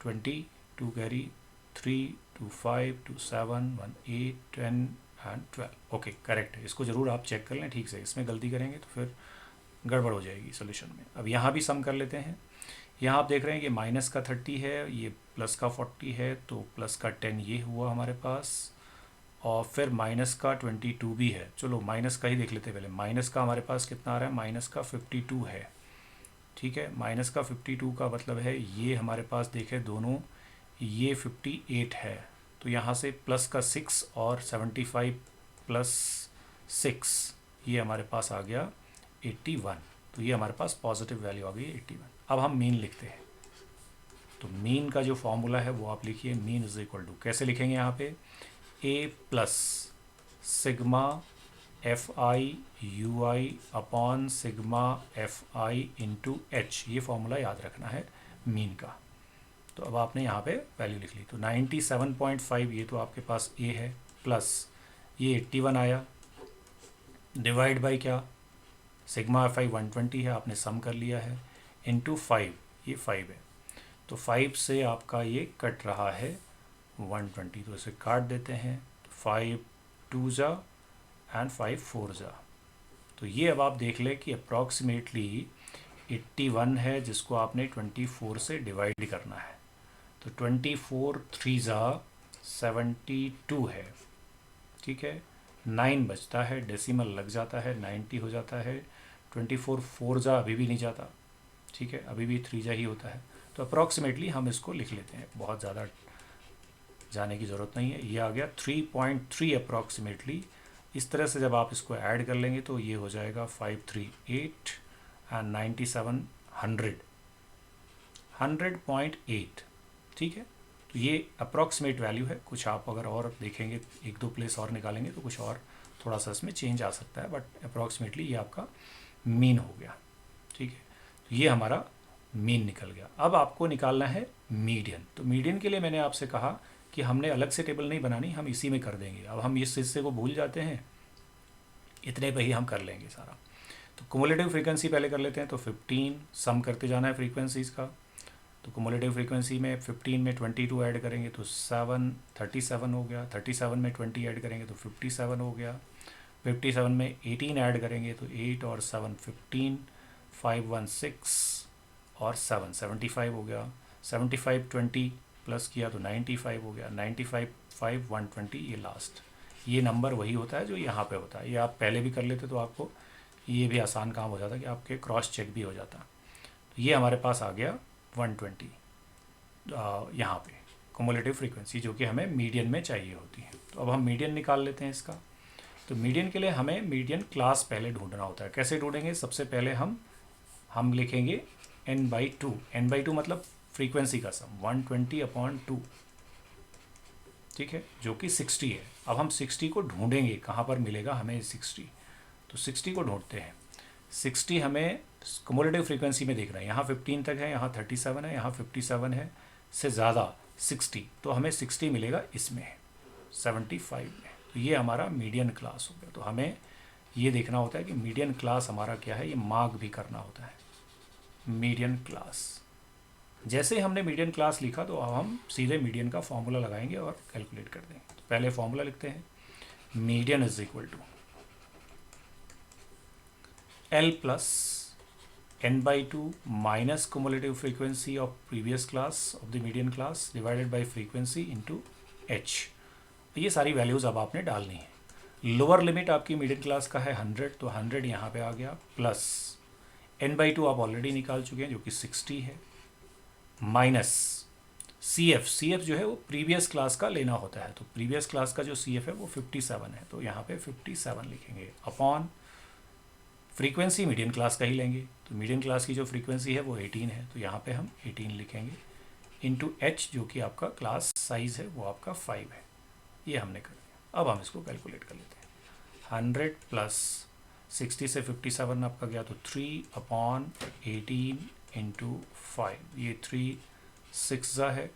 20, 2 कैरी, 3 2 5 2 7 1 8 10 एंड 12। ओके, करेक्ट है। इसको ज़रूर आप चेक कर लें ठीक से, इसमें गलती करेंगे तो फिर गड़बड़ हो जाएगी सोल्यूशन में। अब यहाँ भी सम कर लेते हैं। यहाँ आप देख रहे हैं कि माइनस का 30 है, ये प्लस का 40 है, तो प्लस का 10 ये हुआ हमारे पास, और फिर माइनस का 22 भी है। चलो माइनस का ही देख लेते हैं पहले। माइनस का हमारे पास कितना आ रहा है, माइनस का 52 है, ठीक है। माइनस का 52 का मतलब है ये हमारे पास देखें दोनों, ये 58 है, तो यहाँ से प्लस का 6 और 75 प्लस 6 ये हमारे पास आ गया 81। तो ये हमारे पास पॉजिटिव वैल्यू आ गई 81। अब हम मीन लिखते हैं। तो मीन का जो फॉर्मूला है वो आप लिखिए, मीन इज इक्वल टू, कैसे लिखेंगे यहाँ पे, A plus sigma FIUI upon sigma FI into H, ये फॉर्मूला याद रखना है मीन का। तो अब आपने यहाँ पे वैल्यू लिख ली। तो 97.5 ये तो आपके पास A है, प्लस ये 81 आया, डिवाइड बाई क्या, सिग्मा FI 120 है, आपने सम कर लिया है, इंटू 5, ये 5 है। तो 5 से आपका ये कट रहा है 120, तो इसे काट देते हैं। 5 2 जा एंड 5 4 जा। तो ये अब आप देख लें कि अप्रॉक्सीमेटली 81 है, जिसको आपने 24 से डिवाइड करना है। तो 24 3 जा 72 है, ठीक है। 9 बचता है, डेसिमल लग जाता है, 90 हो जाता है। 24 4 जा अभी भी नहीं जाता, ठीक है, अभी भी 3 जा ही होता है। तो अप्रॉक्सीमेटली हम इसको लिख लेते हैं, बहुत ज़्यादा जाने की ज़रूरत नहीं है। ये आ गया 3.3 अप्रॉक्सीमेटली। इस तरह से जब आप इसको ऐड कर लेंगे तो ये हो जाएगा 538 एंड 97 100.8, ठीक है। तो ये अप्रॉक्सीमेट वैल्यू है। कुछ आप अगर और देखेंगे, एक दो प्लेस और निकालेंगे तो कुछ और थोड़ा सा इसमें चेंज आ सकता है, बट अप्रॉक्सीमेटली ये आपका मीन हो गया, ठीक है। तो ये हमारा मीन निकल गया। अब आपको निकालना है मीडियन। तो मीडियन के लिए मैंने आपसे कहा कि हमने अलग से टेबल नहीं बनानी, हम इसी में कर देंगे। अब हम इस हिस्से को भूल जाते हैं, इतने पे ही हम कर लेंगे सारा। तो कुमुलेटिव फ्रीक्वेंसी पहले कर लेते हैं। तो 15 सम करते जाना है फ्रीक्वेंसीज़ का। तो कुमुलेटिव फ्रीक्वेंसी में 15 में 22 ऐड करेंगे तो 37 हो गया। 37 में 20 ऐड करेंगे तो 57 हो गया। 57 में 18 ऐड करेंगे तो 8 और 7 15, 5 1 6 और 7 75 हो गया। 75 20 प्लस किया तो 95 हो गया। 95 5 120 ये लास्ट, ये नंबर वही होता है जो यहाँ पे होता है। ये आप पहले भी कर लेते तो आपको ये भी आसान काम हो जाता कि आपके क्रॉस चेक भी हो जाता। तो ये हमारे पास आ गया 120 यहाँ पे कुमुलेटिव फ्रीक्वेंसी, जो कि हमें मीडियन में चाहिए होती है। तो अब हम मीडियन निकाल लेते हैं इसका। तो मीडियन के लिए हमें मीडियन क्लास पहले ढूंढना होता है। कैसे ढूंढेंगे, सबसे पहले हम लिखेंगे n/2। n/2 मतलब फ्रीक्वेंसी का सम 120/2, ठीक है, जो कि 60 है। अब हम 60 को ढूंढेंगे, कहाँ पर मिलेगा हमें 60। तो 60 को ढूंढते हैं। 60 हमें क्युमुलेटिव फ्रीक्वेंसी में देखना है, यहाँ 15 तक है, यहाँ 37 है, यहाँ 57 है, से ज़्यादा 60, तो हमें 60 मिलेगा इसमें 75 में। तो ये हमारा मीडियन क्लास हो गया। तो हमें ये देखना होता है कि मीडियन क्लास हमारा क्या है, ये मार्क भी करना होता है। मीडियन क्लास, जैसे हमने मीडियन क्लास लिखा तो अब हम सीधे मीडियन का फॉर्मूला लगाएंगे और कैलकुलेट कर देंगे। तो पहले फॉर्मूला लिखते हैं, median is equal to L plus n/2 minus cumulative frequency of previous class of the median class divided by frequency into h। ये सारी वैल्यूज़ अब आपने डालनी है। लोअर लिमिट आपकी मीडियन क्लास का है 100, तो 100 यहाँ पे आ गया, प्लस n/2 आप ऑलरेडी निकाल चुके हैं जो कि 60 है, माइनस CF जो है वो प्रीवियस क्लास का लेना होता है, तो प्रीवियस क्लास का जो CF है वो 57 है, तो यहाँ पे 57 लिखेंगे, अपॉन फ्रीक्वेंसी मीडियन क्लास का ही लेंगे, तो मीडियन क्लास की जो फ्रीक्वेंसी है वो 18 है, तो यहाँ पे हम 18 लिखेंगे, इंटू h जो कि आपका क्लास साइज़ है वो आपका 5 है। ये हमने कर दिया। अब हम इसको कैलकुलेट कर लेते हैं। 100 प्लस 60 से 57 आपका गया, तो 3/18 इंटू 5, ये 3 6 है,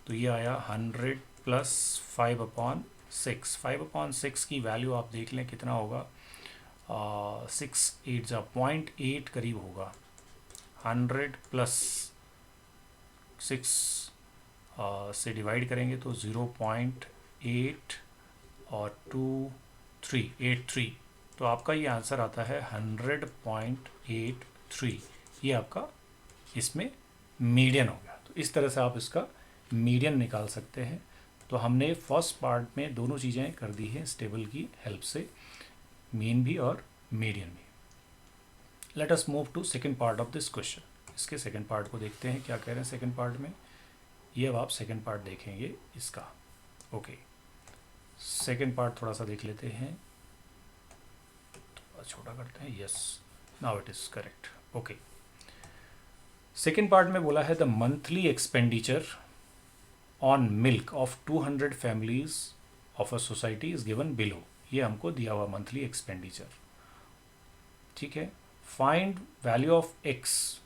तो ये आया 100 प्लस 5/6। 5/6 की वैल्यू आप देख लें कितना होगा, 6 8 0.8 करीब होगा। 100 प्लस 6 से डिवाइड करेंगे तो 0.8 और 2 3 83, तो आपका ये आंसर आता है 100.83। ये आपका इसमें मीडियन हो गया। तो इस तरह से आप इसका मीडियन निकाल सकते हैं। तो हमने फर्स्ट पार्ट में दोनों चीज़ें कर दी हैं इस टेबल की हेल्प से, मीन भी और मीडियन भी। Let us move to second part of this question. इसके सेकंड पार्ट को देखते हैं क्या कह रहे हैं सेकंड पार्ट में। ये अब आप सेकंड पार्ट देखेंगे इसका। ओके, सेकंड पार्ट थोड़ा सा देख लेते हैं, थोड़ा छोटा करते हैं। Yes, now it is correct. Okay, second part में बोला है the monthly expenditure on milk of 200 families of a society is given below. ये हमको दिया हुआ मंथली एक्सपेंडिचर, ठीक है। फाइंड वैल्यू ऑफ एक्स,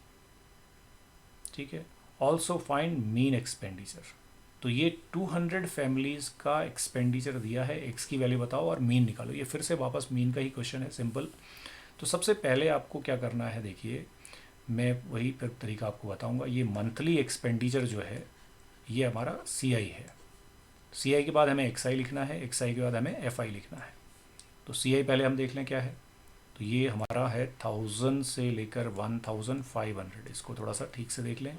ठीक है। Also find mean expenditure. तो ये 200 फैमिलीज़ का एक्सपेंडिचर दिया है, एक्स की वैल्यू बताओ और मीन निकालो। ये फिर से वापस मीन का ही क्वेश्चन है, सिंपल। तो सबसे पहले आपको क्या करना है, देखिए मैं वही फिर तरीका आपको बताऊंगा। ये मंथली एक्सपेंडिचर जो है ये हमारा CI है। CI के बाद हमें XI लिखना है, XI के बाद हमें FI लिखना है। तो CI पहले हम देख लें क्या है। तो ये हमारा है 1000 से लेकर 1500। इसको थोड़ा सा ठीक से देख लें।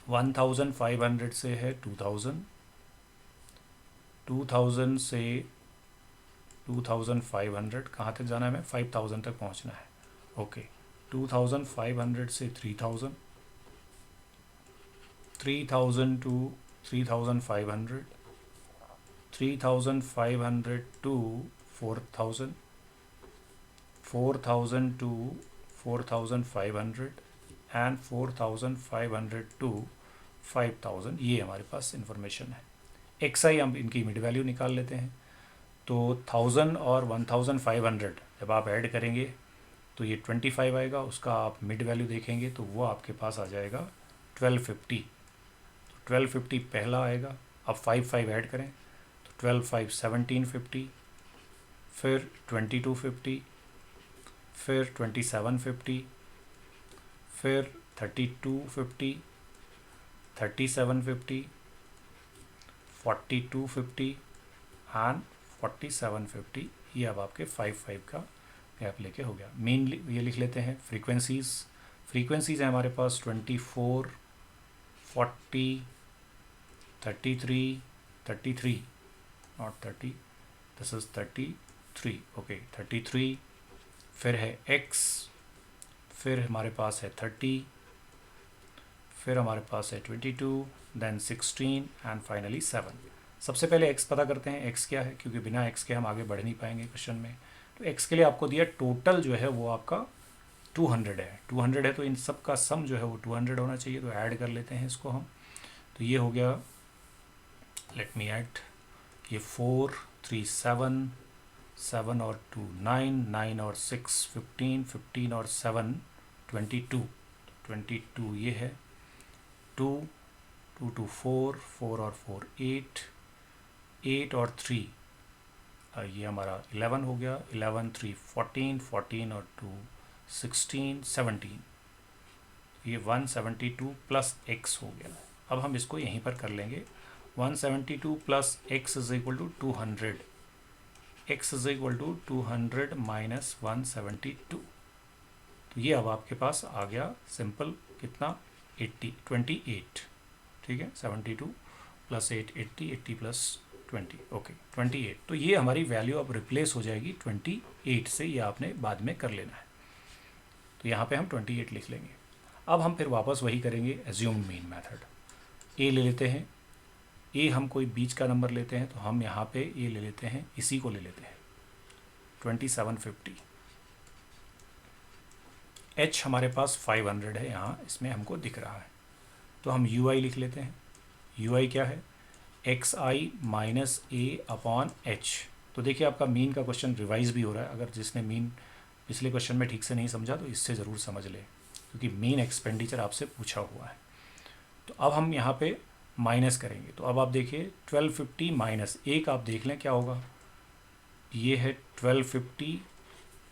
1500 से है 2000, 2000 से 2500, कहाँ तक जाना है हमें, 5000 तक पहुँचना है। ओके, 2500 से 3000, 3000 to 3500, 3500 to 4000, 4000 to 4500 and 4500 to 5000। ये हमारे पास इंफॉर्मेशन है। XI हम इनकी मिड वैल्यू निकाल लेते हैं। तो 1000 और 1500 जब आप ऐड करेंगे तो ये 25 आएगा, उसका आप मिड वैल्यू देखेंगे तो वो आपके पास आ जाएगा 1250। तो 1250 पहला आएगा। अब 5 ऐड करें तो 12 5 1750, फिर 2250, फिर 2750, फिर 3250, 3750, 4250 एंड 4750। ये अब आपके 5 का गैप लेके हो गया। मेन ये लिख लेते हैं। फ्रीक्वेंसीज़ है हमारे पास 24, 40, 33 नॉट 30, दिस इज 33। ओके, 33, फिर है x, फिर हमारे पास है 30, फिर हमारे पास है 22, देन 16 एंड फाइनली 7। सबसे पहले x पता करते हैं, x क्या है, क्योंकि बिना x के हम आगे बढ़ नहीं पाएंगे क्वेश्चन में। तो x के लिए आपको दिया टोटल जो है वो आपका 200 है। 200 है तो इन सब का सम जो है वो 200 होना चाहिए। तो ऐड कर लेते हैं इसको हम। तो ये हो गया, लेट मी ऐड, ये 4 3 7 7 और 2 9, 9 और 6 15, 15 और 7 22, 22 ये है, 2 2 2 4, 4 और 4 8, 8 और 3 ये हमारा 11 हो गया, 11 3 14, 14 और 2 16 17, ये 172 प्लस एक्स हो गया। अब हम इसको यहीं पर कर लेंगे, 172 plus x is equal to 200, x is equal to 200 minus 172। तो ये अब आपके पास आ गया सिंपल कितना, 28, ठीक है, 72 प्लस 8 80, 80 प्लस 20, ओके 28। तो ये हमारी वैल्यू अब रिप्लेस हो जाएगी 28 से, ये आपने बाद में कर लेना है। तो यहाँ पे हम 28 लिख लेंगे। अब हम फिर वापस वही करेंगे, एज्यूम मीन मेथड। ए ले लेते हैं, ए हम कोई बीच का नंबर लेते हैं, तो हम यहाँ पे ए ले लेते हैं, इसी को ले लेते हैं 2750। एच हमारे पास 500 है, यहाँ इसमें हमको दिख रहा है, तो हम यू आई लिख लेते हैं। यू आई क्या है, एक्स आई माइनस ए अपॉन एच। तो देखिए आपका मीन का क्वेश्चन रिवाइज भी हो रहा है, अगर जिसने मीन पिछले क्वेश्चन में ठीक से नहीं समझा तो इससे ज़रूर समझ ले, क्योंकि मीन एक्सपेंडिचर आपसे पूछा हुआ है। तो अब हम यहाँ पे माइनस करेंगे, तो अब आप देखिए 1250 माइनस एक, आप देख लें क्या होगा, ये है 1250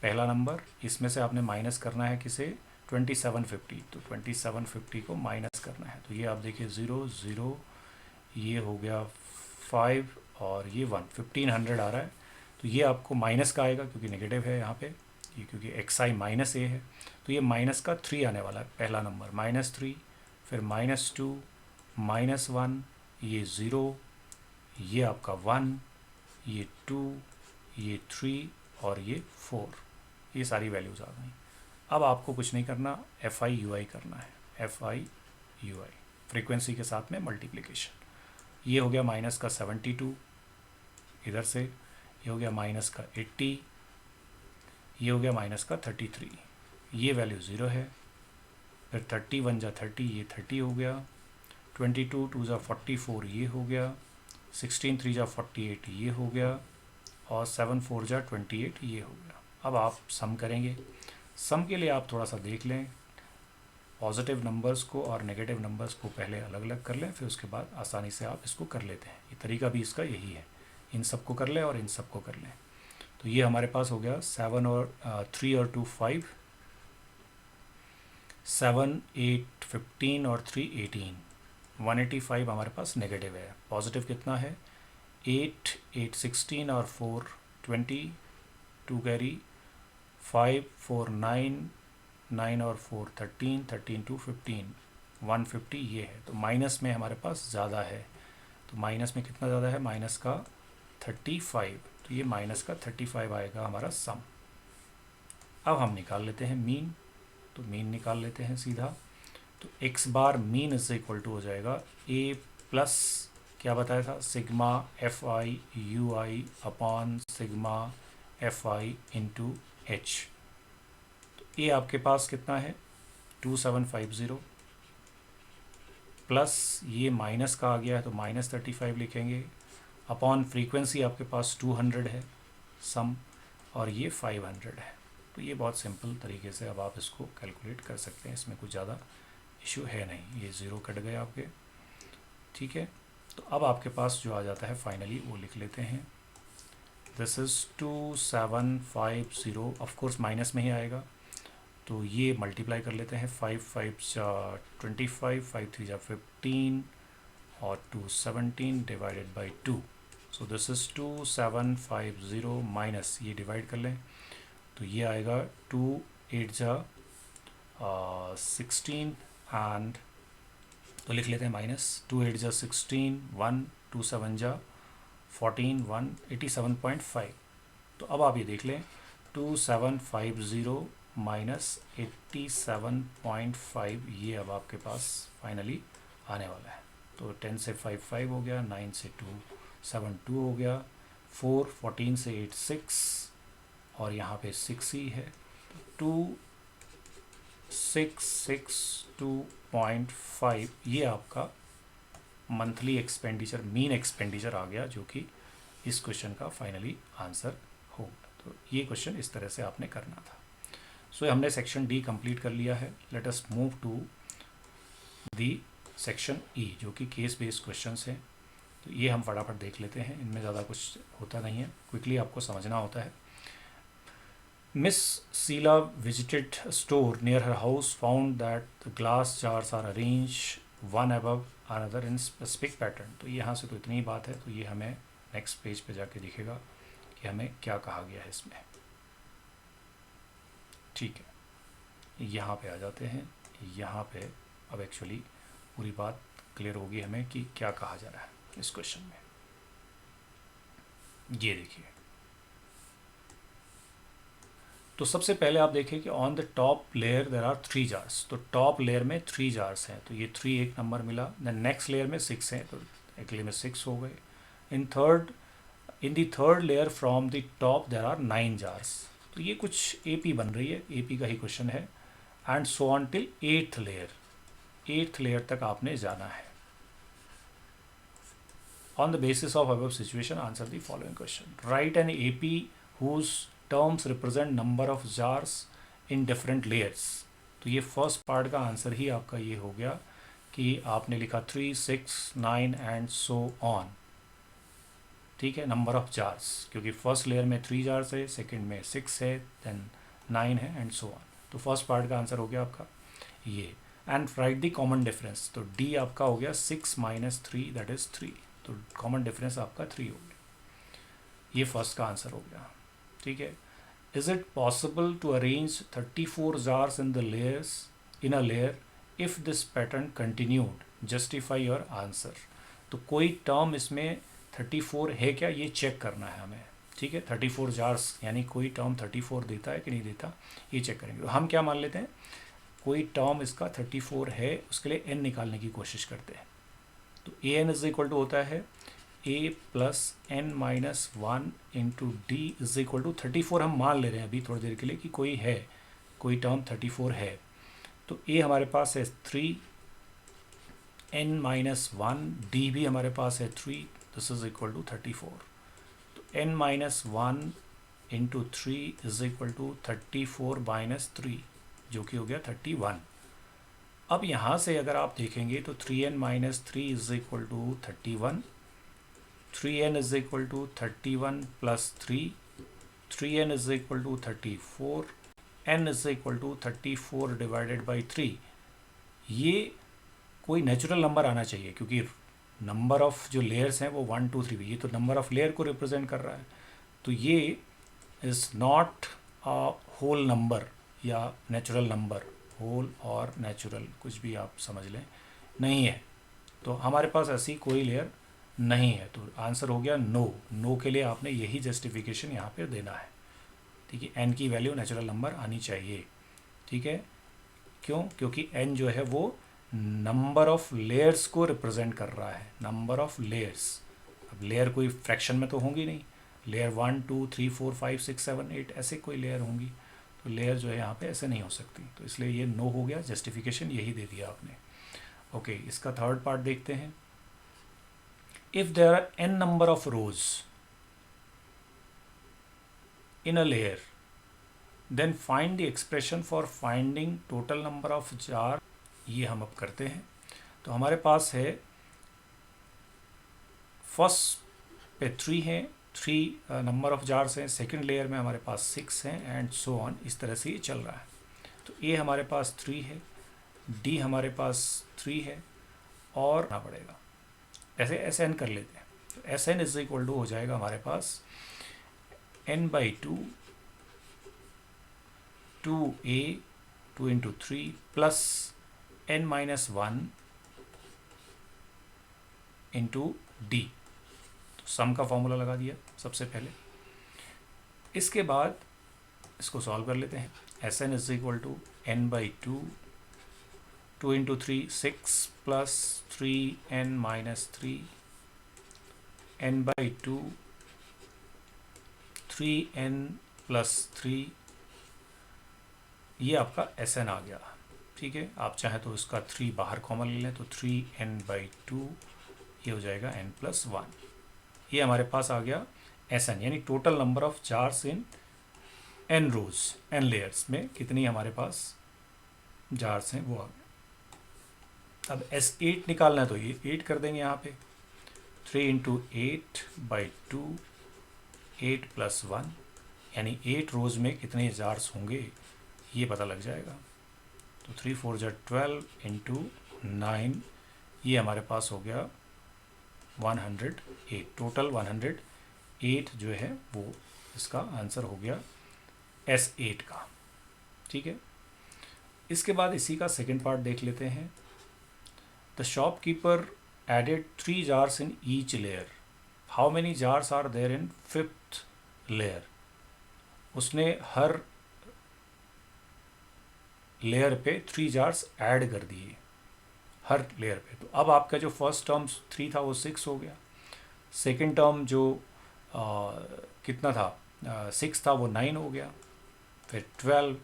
पहला नंबर, इसमें से आपने माइनस करना है किसे, 2750, तो 2750 को माइनस करना है। तो ये आप देखिए 0 0, ये हो गया 5 और ये 1, 1500 आ रहा है। तो ये आपको माइनस का आएगा क्योंकि नेगेटिव है यहाँ पे, ये क्योंकि एक्स आई माइनस ए है, तो ये माइनस का 3 आने वाला है पहला नंबर, -3, फिर -2, -1, ये 0, ये आपका 1, ये 2, ये 3 और ये 4, ये सारी वैल्यूज़ आ गई। अब आपको कुछ नहीं करना, एफ आई यू आई करना है, F i u I frequency के साथ में मल्टीप्लिकेशन। ये हो गया माइनस का 72 इधर से, ये हो गया माइनस का 80, ये हो गया माइनस का 33, ये वैल्यू 0 है, फिर 31 जा 30, ये 30 हो गया, 22 2 जा 44, ये हो गया, 16 3 जा 48, ये हो गया, और 7 4 जा 28, ये हो गया। अब आप सम करेंगे, सम के लिए आप थोड़ा सा देख लें, पॉजिटिव नंबर्स को और नेगेटिव नंबर्स को पहले अलग अलग कर लें, फिर उसके बाद आसानी से आप इसको कर लेते हैं। ये तरीका भी इसका यही है, इन सब को कर लें और इन सब को कर लें। तो ये हमारे पास हो गया 7 और 3 और 2 5, 7 8 15 और 3 18, 185 हमारे पास नेगेटिव है। पॉजिटिव कितना है, 8 8 16 और 4 20, 2 कैरी, 5 4 9, 9 और 4 13, 13 2 15, 150 ये है। तो माइनस में हमारे पास ज़्यादा है, तो माइनस में कितना ज़्यादा है, माइनस का 35, तो ये माइनस का 35 आएगा हमारा सम। अब हम निकाल लेते हैं मीन, तो मीन निकाल लेते हैं सीधा। तो x bar mean is equal to हो जाएगा ए प्लस क्या बताया था, sigma f i u i upon sigma f i into h. तो ए आपके पास कितना है 2750 प्लस ये माइनस का आ गया है तो -35 लिखेंगे, अपॉन फ्रीक्वेंसी आपके पास 200 है सम, और ये 500 है। तो ये बहुत सिंपल तरीके से अब आप इसको कैलकुलेट कर सकते हैं, इसमें कुछ ज़्यादा इशू है नहीं, ये 0 कट गए आपके, ठीक है। तो अब आपके पास जो आ जाता है फाइनली वो लिख लेते हैं, this is 2750, of course minus में ही आएगा, तो ये मल्टीप्लाई कर लेते हैं, 5 5 जा 25, 5 3 जा 15 और 2 17 divided by 2, so this is 2750 minus ये डिवाइड कर लें, तो ये आएगा 2 8 जा 16 एंड तो लिख लेते हैं माइनस 2 8 जा 16, 1 2 7 जा 14, 187.5। तो अब आप ये देख लें 2750 माइनस 87.5, ये अब आपके पास फाइनली आने वाला है। तो 10 से 5 5 हो गया, 9 से 2 7 2 हो गया, 4 14 से 8 6 और यहाँ पे 6 ही है, 2662.5 ये आपका मंथली एक्सपेंडिचर मीन एक्सपेंडिचर आ गया, जो कि इस क्वेश्चन का फाइनली आंसर होगा। तो ये क्वेश्चन इस तरह से आपने करना था। सो हमने सेक्शन डी कंप्लीट कर लिया है। Let us move to the section E, जो कि केस बेस्ड क्वेश्चंस हैं। तो ये हम फटाफट देख लेते हैं, इनमें ज़्यादा कुछ होता नहीं है, क्विकली आपको समझना होता है। Miss Sheila visited a store near her house, found that the glass jars are arranged one above another in specific pattern। तो यहाँ से तो इतनी ही बात है, तो ये हमें नेक्स्ट पेज पे जाके दिखेगा कि हमें क्या कहा गया है इसमें। ठीक है, यहाँ पे आ जाते हैं। यहाँ पे अब एक्चुअली पूरी बात क्लियर होगी हमें कि क्या कहा जा रहा है इस क्वेश्चन में। ये देखिए, तो सबसे पहले आप देखें कि on the top layer there are 3 jars. तो टॉप लेयर में 3 जार्स हैं, तो ये 3 एक नंबर मिला। देन नेक्स्ट लेयर में 6 हैं, तो एक्चुअली में 6 हो गए। In the third layer from the top there are 9 jars. तो ये कुछ एपी बन रही है, एपी का ही क्वेश्चन है। And so on till 8th layer तक आपने जाना है। On the basis of above situation answer the following question. Write an AP whose terms represent number of jars in different layers. तो ये फर्स्ट पार्ट का answer ही आपका ये हो गया कि आपने लिखा 3, 6, 9 एंड सो ऑन। ठीक है, नंबर ऑफ जार्स, क्योंकि फर्स्ट लेयर में 3 जार्स है, सेकंड में 6 है, देन 9 है एंड सो ऑन। तो फर्स्ट पार्ट का आंसर हो गया आपका ये। And right the common difference. तो डी आपका हो गया 6 - 3 दैट इज 3। तो कॉमन डिफरेंस आपका 3 हो गया। ये फर्स्ट का आंसर हो गया। ठीक है। Is it possible to arrange 34 jars in a layer if this pattern continued? Justify your answer. तो कोई टर्म इसमें 34 है क्या, ये चेक करना है हमें। ठीक है, 34 जार्स यानी कोई टर्म 34 देता है कि नहीं देता, ये चेक करेंगे। तो हम क्या मान लेते हैं, कोई टर्म इसका 34 है, उसके लिए n निकालने की कोशिश करते हैं। तो a n is equal to होता है a plus n minus 1 into d is equal to 34 हम मान ले रहे हैं अभी थोड़ी देर के लिए कि कोई टर्म 34 है। तो a हमारे पास है 3, n माइनस 1, डी भी हमारे पास है 3, दिस इज इक्वल टू 34। तो n minus 1 into 3 is equal to 34 minus 3, जो कि हो गया 31। अब यहाँ से अगर आप देखेंगे तो 3n minus 3 is equal to 31, 3n is equal to 31 plus 3, 3n is equal to 34, n is equal to 34 divided by 3। ये कोई नेचुरल नंबर आना चाहिए, क्योंकि नंबर ऑफ जो लेयर्स हैं वो 1, 2, 3, ये तो नंबर ऑफ लेयर को रिप्रेजेंट कर रहा है। तो ये is not a whole number या नेचुरल नंबर, होल और नेचुरल कुछ भी आप समझ लें, नहीं है। तो हमारे पास ऐसी कोई लेयर नहीं है। तो आंसर हो गया नो के लिए आपने यही जस्टिफिकेशन यहाँ पे देना है। ठीक है, n की वैल्यू नेचुरल नंबर आनी चाहिए। ठीक है, क्यों? क्योंकि n जो है वो नंबर ऑफ लेयर्स को रिप्रेजेंट कर रहा है, नंबर ऑफ लेयर्स। अब लेयर कोई फ्रैक्शन में तो होंगी नहीं, लेयर 1, 2, 3, 4, 5, 6, 7, 8 ऐसे कोई लेयर होंगी। तो लेयर जो है यहाँ पे ऐसे नहीं हो सकती, तो इसलिए ये नो हो गया, जस्टिफिकेशन यही दे दिया आपने। ओके, इसका थर्ड पार्ट देखते हैं। If there are n number of rows in a layer, then find the expression for finding total number of jar. ये हम अब करते हैं। तो हमारे पास है फर्स्ट पे 3 है, 3 नंबर ऑफ जार्स हैं, सेकंड लेयर में हमारे पास 6 हैं एंड सो ऑन, इस तरह से ये चल रहा है। तो ए हमारे पास 3 है, डी हमारे पास 3 है और ना पड़ेगा ऐसे एस एन कर लेते हैं। तो S n is equal to हो जाएगा हमारे पास n/2 2a 2 into 3 plus n minus 1 into d. तो सम का फॉर्मूला लगा दिया सबसे पहले। इसके बाद इसको सॉल्व कर लेते हैं। S n is equal to n/2 2 into 3 6 plus 3n minus 3 n/2 3n plus 3, ये आपका एस एन आ गया। ठीक है, आप चाहें तो इसका 3 बाहर कॉमन ले लें, तो 3n/2 ये हो जाएगा n+1। ये हमारे पास आ गया SN, यानी total number of jars in n rows, n layers में कितनी हमारे पास जार्स हैं वो आ गया। अब S8 निकालना है तो ये 8 कर देंगे यहाँ पे, 3 इंटू 8/2, 8 + 1, यानी 8 रोज में कितने जार्स होंगे ये पता लग जाएगा। तो 3 4 = 12 इंटू 9, ये हमारे पास हो गया 108, टोटल 108 जो है वो इसका आंसर हो गया S8 का। ठीक है, इसके बाद इसी का सेकंड पार्ट देख लेते हैं। The shopkeeper added 3 jars in each layer, how many jars are there in 5th layer. उसने हर लेयर पे 3 जार्स ऐड कर दिए हर लेयर पे। तो अब आपका जो फर्स्ट टर्म 3 था वो 6 हो गया, सेकंड टर्म जो कितना था 6 था वो 9 हो गया, फिर 12,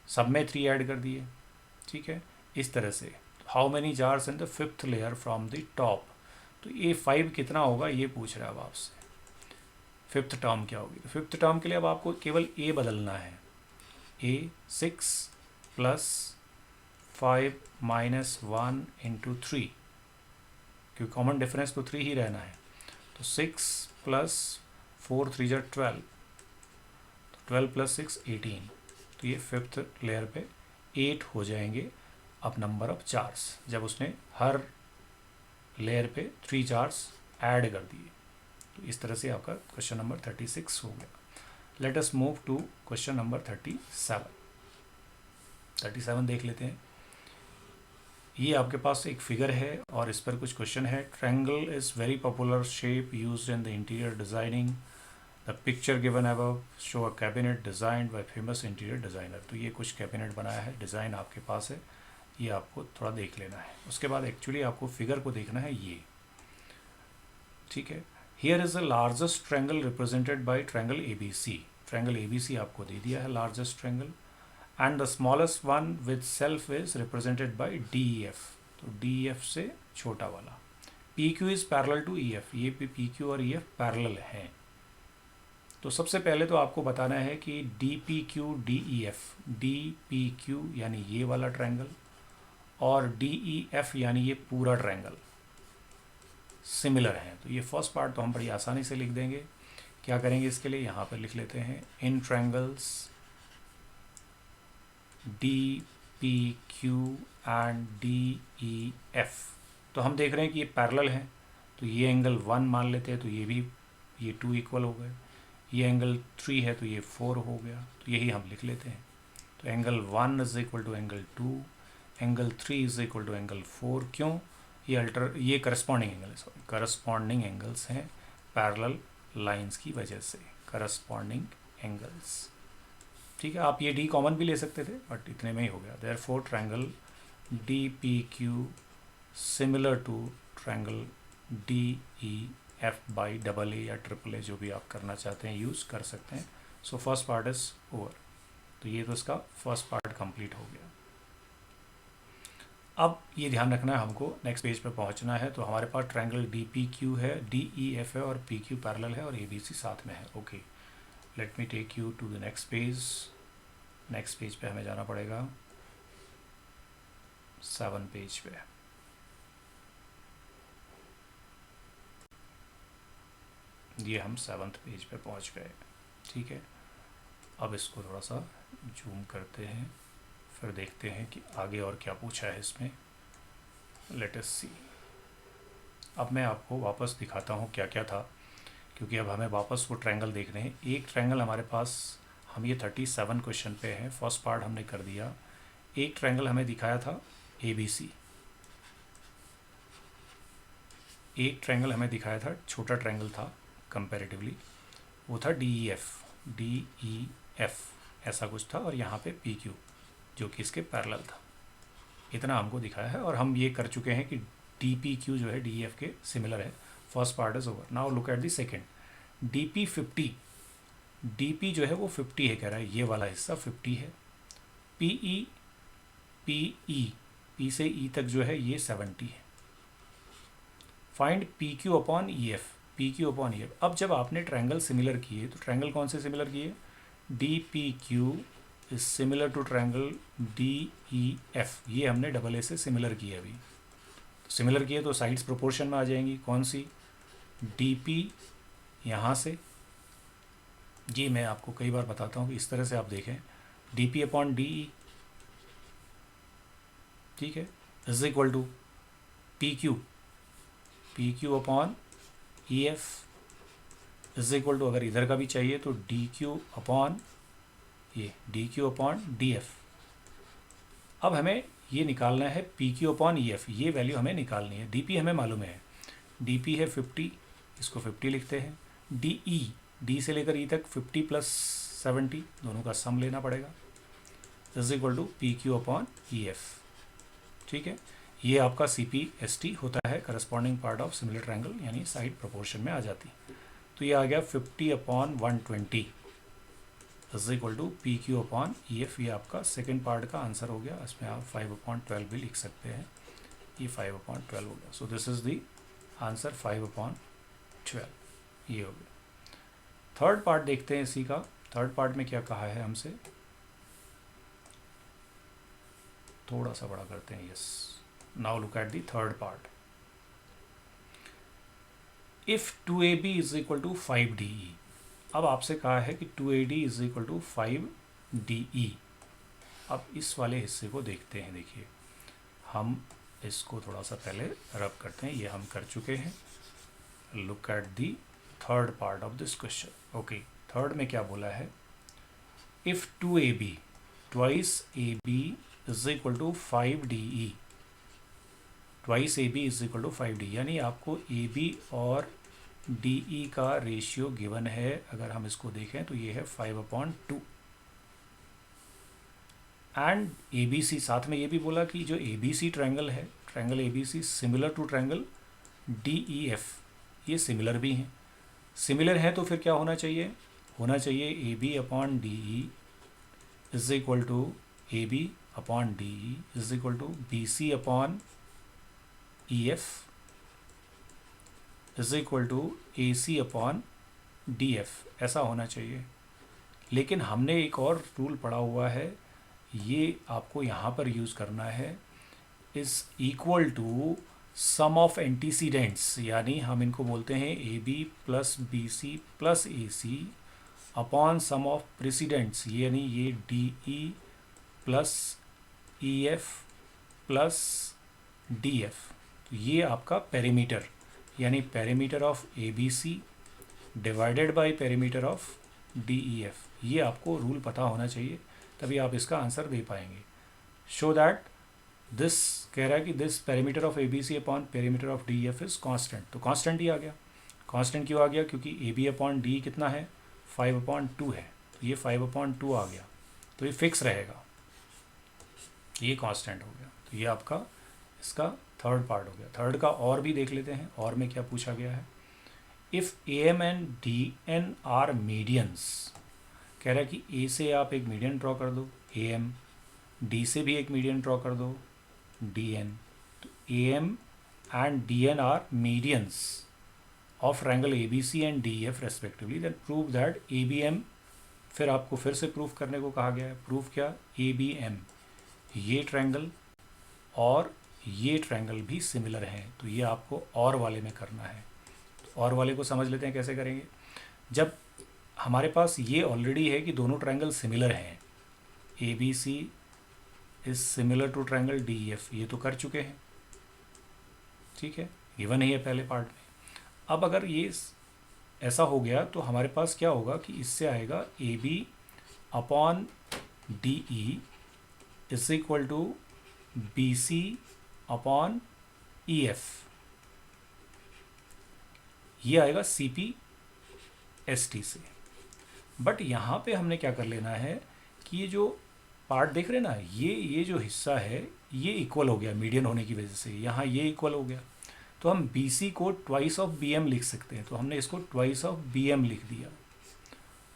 सब में 3 ऐड कर दिए। ठीक है, इस तरह से how many jars in the 5th layer from the top, तो ये 5 कितना होगा ये पूछ रहा है अब आपसे। 5th टर्म क्या होगी, तो 5th टर्म के लिए अब आपको केवल ए बदलना है, ए 6 + 5 - 1 इंटू 3, क्योंकि कॉमन डिफरेंस तो 3 ही रहना है। तो 6 + 4 3 = 12, 12 + 6 18, तो ये 5th लेयर पे 8 हो जाएंगे अब नंबर ऑफ जार्स, जब उसने हर लेयर पे 3 जार्स ऐड कर दिए। तो इस तरह से आपका क्वेश्चन नंबर 36 हो गया। Let us move to question number 37। 37 देख लेते हैं। ये आपके पास एक फिगर है और इस पर कुछ क्वेश्चन है। Triangle is very popular shape used in the interior designing, the picture given above show a cabinet designed by famous interior designer. तो ये कुछ कैबिनेट बनाया है, डिज़ाइन आपके पास है, ये आपको थोड़ा देख लेना है। उसके बाद एक्चुअली आपको फिगर को देखना है ये। ठीक है, here is the largest triangle represented by triangle ABC। Triangle ABC आपको दे दिया है largest triangle, and the smallest one with self is represented by DEF। तो DEF से छोटा वाला। PQ is parallel to EF, ये PQ और EF पैरेलल हैं। तो सबसे पहले तो आपको बताना है कि DPQ DEF, DPQ यानी ये वाला ट्रायंगल और DEF यानी ये पूरा ट्रायंगल सिमिलर हैं। तो ये फर्स्ट पार्ट तो हम बड़ी आसानी से लिख देंगे। क्या करेंगे इसके लिए, यहाँ पर लिख लेते हैं इन ट्रायंगल्स DPQ एंड DEF। तो हम देख रहे हैं कि ये पैरेलल हैं, तो ये एंगल 1 मान लेते हैं, तो ये भी ये 2 इक्वल हो गए। ये एंगल 3 है तो ये 4 हो गया, तो यही हम लिख लेते हैं। तो angle 1 is equal to angle 2, angle 3 is equal to angle 4। क्यों, ये corresponding angle, sorry corresponding angles हैं पैरेलल लाइंस की वजह से, करस्पॉन्डिंग एंगल्स। ठीक है, आप ये D कॉमन भी ले सकते थे बट इतने में ही हो गया। Therefore triangle DPQ similar to triangle DEF by AA या AAA, जो भी आप करना चाहते हैं यूज़ कर सकते हैं। So first part is over. तो ये तो इसका फर्स्ट पार्ट कंप्लीट हो गया। अब ये ध्यान रखना है हमको, नेक्स्ट पेज पे पहुंचना है। तो हमारे पास ट्रायंगल DPQ है, DEF है और PQ पैरेलल है और ABC साथ में है। Okay, let me take you to the next page. Next page पे हमें जाना पड़ेगा 7 पेज पे। ये हम 7th पेज पे पहुंच गए। ठीक है, अब इसको थोड़ा सा जूम करते हैं, फिर देखते हैं कि आगे और क्या पूछा है इसमें। लेट अस सी। अब मैं आपको वापस दिखाता हूँ क्या क्या था, क्योंकि अब हमें वापस वो ट्रायंगल देखने हैं। एक ट्रायंगल हमारे पास, हम ये 37 क्वेश्चन पे हैं, फर्स्ट पार्ट हमने कर दिया। एक ट्रायंगल हमें दिखाया था ABC, एक ट्रायंगल हमें दिखाया था, छोटा ट्रायंगल था कंपैरेटिवली, वो था DEF ऐसा कुछ था, और यहाँ पे PQ जो कि इसके पैरेलल था। इतना हमको दिखाया है और हम ये कर चुके हैं कि DPQ जो है DEF के सिमिलर है। First part is over. Now look at the second. DP50, DP जो है वो 50 है, कह रहा है ये वाला हिस्सा 50 है। PE P से E तक जो है ये 70 है। Find PQ upon EF, P Q upon E F. अब जब आपने ट्रायंगल सिमिलर किए तो ट्रायंगल कौन से सिमिलर किए, D P Q is similar to triangle D E F, ये हमने डबल ए से सिमिलर किए अभी। तो सिमिलर किए तो साइड्स प्रोपोर्शन में आ जाएंगी, कौन सी, डी पी यहाँ से, ये मैं आपको कई बार बताता हूँ कि इस तरह से आप देखें, D P upon D E, ठीक है, is equal to P Q upon E F is equal to, अगर इधर का भी चाहिए तो डी क्यू अपॉन ये D Q upon D F. अब हमें ये निकालना है P Q upon E F, ये वैल्यू हमें निकालनी है। डी पी हमें मालूम है, डी पी है 50, इसको 50 लिखते हैं। डी ई, डी से लेकर ई तक 50 प्लस 70, दोनों का सम लेना पड़ेगा, is equal to P Q upon E F, ठीक है। ये आपका सी पी एस टी होता है, corresponding part of similar triangle, यानी साइड प्रोपोर्शन में आ जाती। तो ये आ गया 50 upon 120 is equal to P Q upon E F. ये आपका सेकेंड पार्ट का आंसर हो गया। इसमें आप 5 अपॉन 12 भी लिख सकते हैं, ये 5 अपॉन 12 हो गया। So this is the answer 5 upon 12, ये हो गया। थर्ड पार्ट देखते हैं इसी का। थर्ड पार्ट में क्या कहा है हमसे, थोड़ा सा बड़ा करते हैं, yes. Now look at the third part. If 2ab is equal to 5de, अब आपसे कहा है कि 2ad is equal to 5de। अब इस वाले हिस्से को देखते हैं। देखिए, हम इसको थोड़ा सा पहले रब करते हैं, ये हम कर चुके हैं। Look at the third part of this question. Okay, third में क्या बोला है, if 2ab twice ab is equal to 5de, twice A B is equal to 5d, यानी आपको ए बी और डी ई का रेशियो गिवन है। अगर हम इसको देखें तो ये है 5/2। एंड ए बी सी, साथ में ये भी बोला कि जो ए बी सी ट्रायंगल है, triangle A B C similar to triangle D E F, ये सिमिलर भी हैं। सिमिलर है तो फिर क्या होना चाहिए, होना चाहिए A B upon D E is equal to A B upon D E is equal to B C upon E F is equal to A C upon D F, ऐसा होना चाहिए। लेकिन हमने एक और रूल पढ़ा हुआ है, ये आपको यहाँ पर यूज़ करना है, is equal to sum of antecedents, यानी हम इनको बोलते हैं A B plus B C plus A C upon sum of presidents, यानी ये D E plus E F plus D F. तो ये आपका पेरीमीटर, यानी perimeter of A B C divided by perimeter of D E F, ये आपको rule पता होना चाहिए, तभी आप इसका आंसर दे पाएंगे। शो दैट दिस, कह रहा है कि this perimeter of A B C upon perimeter of D F is constant, तो कांस्टेंट ही आ गया। कांस्टेंट क्यों आ गया, क्योंकि ए बी अपॉन डी कितना है, 5/2 है, तो ये 5/2 आ गया, तो ये फिक्स रहेगा, ये कांस्टेंट हो गया। तो ये आपका इसका थर्ड पार्ट हो गया। थर्ड का और भी देख लेते हैं, और में क्या पूछा गया है, if A M and D N are medians, कह रहा है कि ए से आप एक मीडियन ड्रॉ कर दो ए एम, डी से भी एक मीडियन ड्रॉ कर दो डी एन। तो A M and D N are medians of triangle A B C and D F respectively, then prove that A B M, फिर आपको फिर से प्रूफ करने को कहा गया है। प्रूफ क्या, ए बी एम, ये ट्रायंगल और ये ट्रायंगल भी सिमिलर हैं, तो ये आपको और वाले में करना है। तो और वाले को समझ लेते हैं कैसे करेंगे। जब हमारे पास ये ऑलरेडी है कि दोनों ट्रायंगल सिमिलर हैं, A B C is similar to triangle D E F, ये तो कर चुके हैं, ठीक है, गिवन ही है पहले पार्ट में। अब अगर ये ऐसा हो गया तो हमारे पास क्या होगा कि इससे आएगा A B upon D E is equal to B C upon E F, ये आएगा सी पी एस टी से। बट यहाँ पे हमने क्या कर लेना है कि ये जो पार्ट देख रहे हैं ना, ये जो हिस्सा है ये इक्वल हो गया मीडियन होने की वजह से, यहाँ ये इक्वल हो गया, तो हम बी सी को ट्वाइस ऑफ बी एम लिख सकते हैं। तो हमने इसको ट्वाइस ऑफ बी एम लिख दिया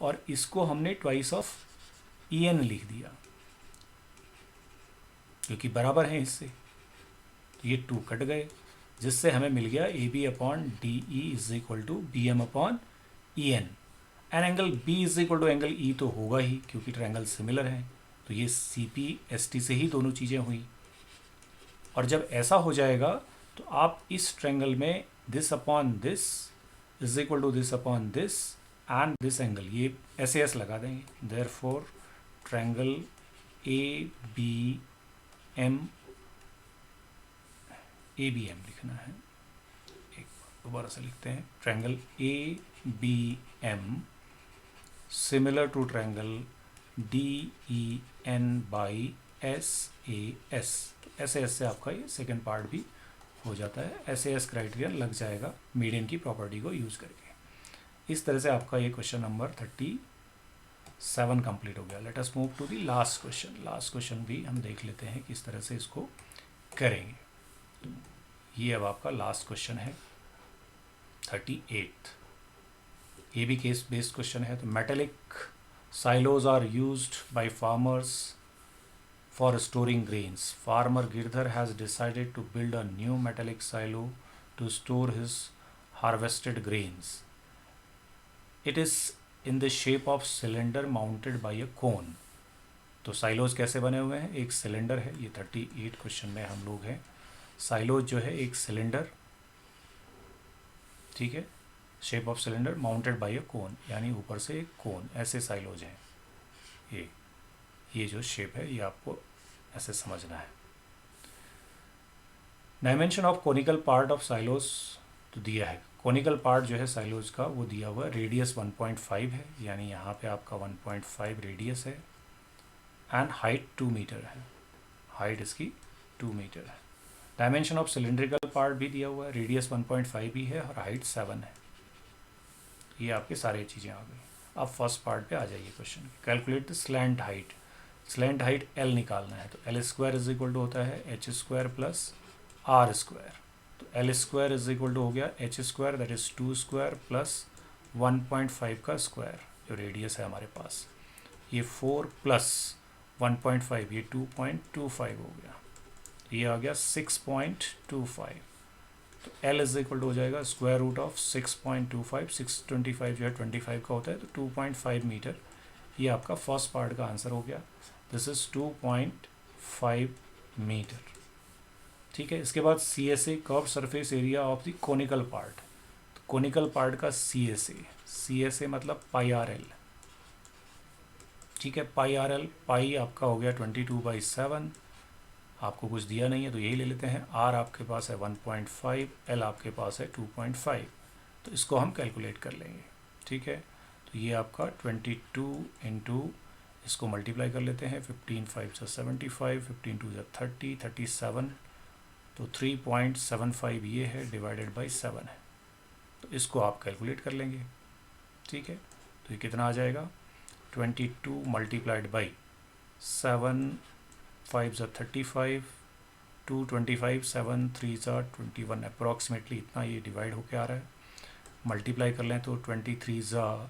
और इसको हमने ट्वाइस ऑफ ई एन लिख दिया, क्योंकि बराबर हैं इससे। तो ये 2 कट गए, जिससे हमें मिल गया A B upon D E is equal to B M upon E N. And angle B is equal to angle E तो होगा ही क्योंकि ट्रायंगल सिमिलर हैं, तो ये सी पी एस टी से ही दोनों चीज़ें हुई। और जब ऐसा हो जाएगा तो आप इस ट्रायंगल में this upon this is equal to this upon this and this angle, ये ऐसे ऐसे लगा देंगे। Therefore triangle A B M लिखना है, एक दोबारा से लिखते हैं, triangle A B M similar to triangle D E N by S A S. ऐसे ऐसे आपका ये सेकेंड पार्ट भी हो जाता है, ऐसे एस क्राइटेरिया लग जाएगा मीडियन की प्रॉपर्टी को यूज़ करके। इस तरह से आपका ये क्वेश्चन नंबर 37 कंप्लीट हो गया। Let us move to the last question. Last question भी हम देख लेते हैं किस तरह से इसको करेंगे। ये अब आपका लास्ट क्वेश्चन है 38। ये भी केस बेस्ड क्वेश्चन है। तो metallic silos are used by farmers for storing grains. Farmer Girdhar has decided to build a new metallic silo to store his harvested grains. It is in the shape of cylinder mounted by a cone. तो silos कैसे बने हुए हैं? एक cylinder है, ये 38 question में हम लोग हैं। साइलोज जो है एक सिलेंडर, ठीक है, shape of cylinder mounted by a cone, यानी ऊपर से एक कोन, ऐसे साइलोज हैं। ये जो शेप है ये आपको ऐसे समझना है। Dimension of conical part of silos तो दिया है। कोनिकल पार्ट जो है साइलोज का वो दिया हुआ है। रेडियस 1.5 है, यानी यहाँ पे आपका 1.5 रेडियस है एंड हाइट 2 मीटर है, हाइट इसकी 2 मीटर है। डायमेंशन ऑफ सिलेंड्रिकल पार्ट भी दिया हुआ है, रेडियस 1.5 भी है और हाइट 7 है। ये आपके सारे चीज़ें आ गई। अब फर्स्ट पार्ट पे आ जाइए question. Calculate the slant height. Slant height L निकालना है, तो L square is equal to होता है H square plus R square. तो L square is equal to हो गया H square, that is 2 square plus 1.5 का स्क्वायर, जो रेडियस है हमारे पास। ये 4 प्लस 1.5, ये 2.25 हो गया, ये आ गया 6.25। तो L इज इक्वल टू हो जाएगा स्क्वायर रूट ऑफ 6.25, 625 जो है 25 का होता है, तो 2.5 मीटर। ये आपका फर्स्ट पार्ट का आंसर हो गया। दिस इज 2.5 मीटर, ठीक है। इसके बाद CSA curve surface area of the conical part. तो कोनिकल पार्ट का CSA मतलब पाई आर एल, ठीक है। पाई आर एल, पाई आपका हो गया 22/7। आपको कुछ दिया नहीं है तो यही ले लेते हैं। आर आपके पास है 1.5, एल आपके पास है 2.5, तो इसको हम कैलकुलेट कर लेंगे, ठीक है। तो ये आपका 22 इंटू इसको मल्टीप्लाई कर लेते हैं, 15 5 से 75, 15 2 से 30, 37, तो 3.75 ये है, डिवाइडेड बाई 7 है, तो इसको आप कैलकुलेट कर लेंगे, ठीक है। तो ये कितना आ जाएगा, 22 मल्टीप्लाइड बाई 7, 5 ज़ा 35, 2 25, 7 3 ज़ा 21, अप्रॉक्सीमेटली इतना ये डिवाइड होके आ रहा है। मल्टीप्लाई कर लें तो 23 ज़ा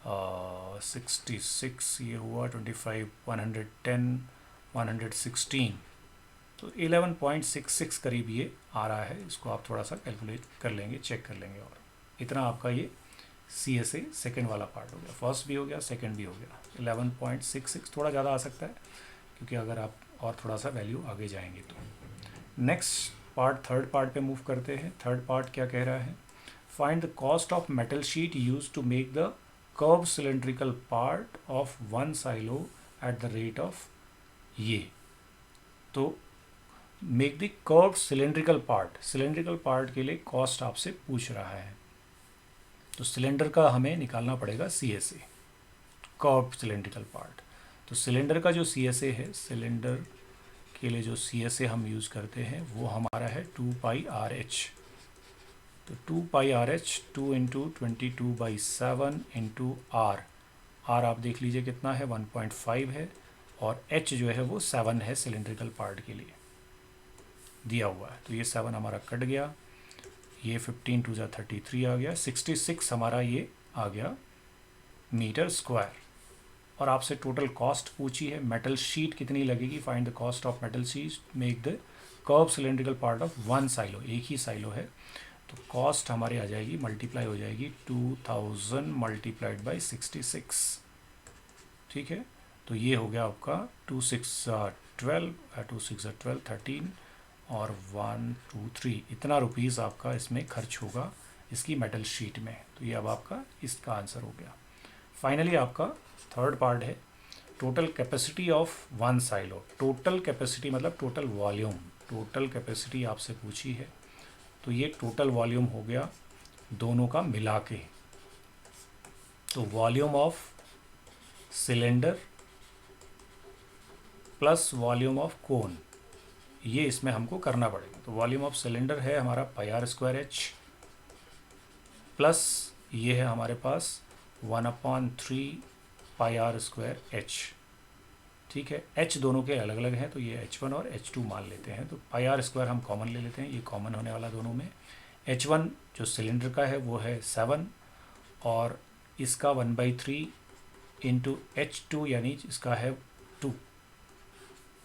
66, ये हुआ 25 110 116, तो 11.66 करीब ये आ रहा है। इसको आप थोड़ा सा कैलकुलेट कर लेंगे, चेक कर लेंगे। और इतना आपका ये CSA सेकेंड वाला पार्ट हो गया। फर्स्ट भी हो गया, सेकेंड भी हो गया। 11.66 थोड़ा ज़्यादा आ सकता है क्योंकि अगर आप और थोड़ा सा वैल्यू आगे जाएंगे तो। नेक्स्ट पार्ट, थर्ड पार्ट पे मूव करते हैं। थर्ड पार्ट क्या कह रहा है, find the cost of metal sheet use to make the curve cylindrical part of one silo at the rate of ये। तो make the curve cylindrical part के लिए कॉस्ट आपसे पूछ रहा है। तो सिलेंडर का हमें निकालना पड़ेगा CSA, कर्व सिलेंड्रिकल पार्ट। तो सिलेंडर का जो CSA है, सिलेंडर के लिए जो CSA हम यूज़ करते हैं वो हमारा है 2πRH। तो 2πRH 2 इंटू 22/7 इंटू आर आप देख लीजिए कितना है, 1.5 है, और H जो है वो 7 है सिलेंड्रिकल पार्ट के लिए दिया हुआ है। तो ये 7 हमारा कट गया, ये 15 2 ज़ा 33 आ गया, 66 हमारा ये आ गया मीटर स्क्वायर। और आपसे टोटल कॉस्ट पूछी है, मेटल शीट कितनी लगेगी, find the cost of metal sheet, make the curve cylindrical part of one silo, एक ही साइलो है, तो कॉस्ट हमारी आ जाएगी, मल्टीप्लाई हो जाएगी 2000 मल्टीप्लाइड बाई 66। ठीक है, तो ये हो गया आपका 2 6 12, 2 6 12 13 और 1 2 3, इतना रुपीज़ आपका इसमें खर्च होगा इसकी मेटल शीट में। तो ये अब आपका इसका आंसर हो गया। फाइनली आपका थर्ड पार्ट है total capacity of one silo. Total capacity मतलब टोटल वॉल्यूम, टोटल कैपेसिटी आपसे पूछी है, तो ये टोटल वॉल्यूम हो गया दोनों का मिला के। तो volume of cylinder plus volume of cone, ये इसमें हमको करना पड़ेगा। तो वॉल्यूम ऑफ सिलेंडर है हमारा πr² h प्लस ये है हमारे पास 1/3 πr² h। ठीक है, h दोनों के अलग अलग हैं, तो ये h1 और h2 मान लेते हैं। तो πr² हम कॉमन ले लेते हैं, ये कॉमन होने वाला दोनों में। h1 जो सिलेंडर का है वो है 7 और इसका 1/3 इंटू h2 यानी इसका है 2।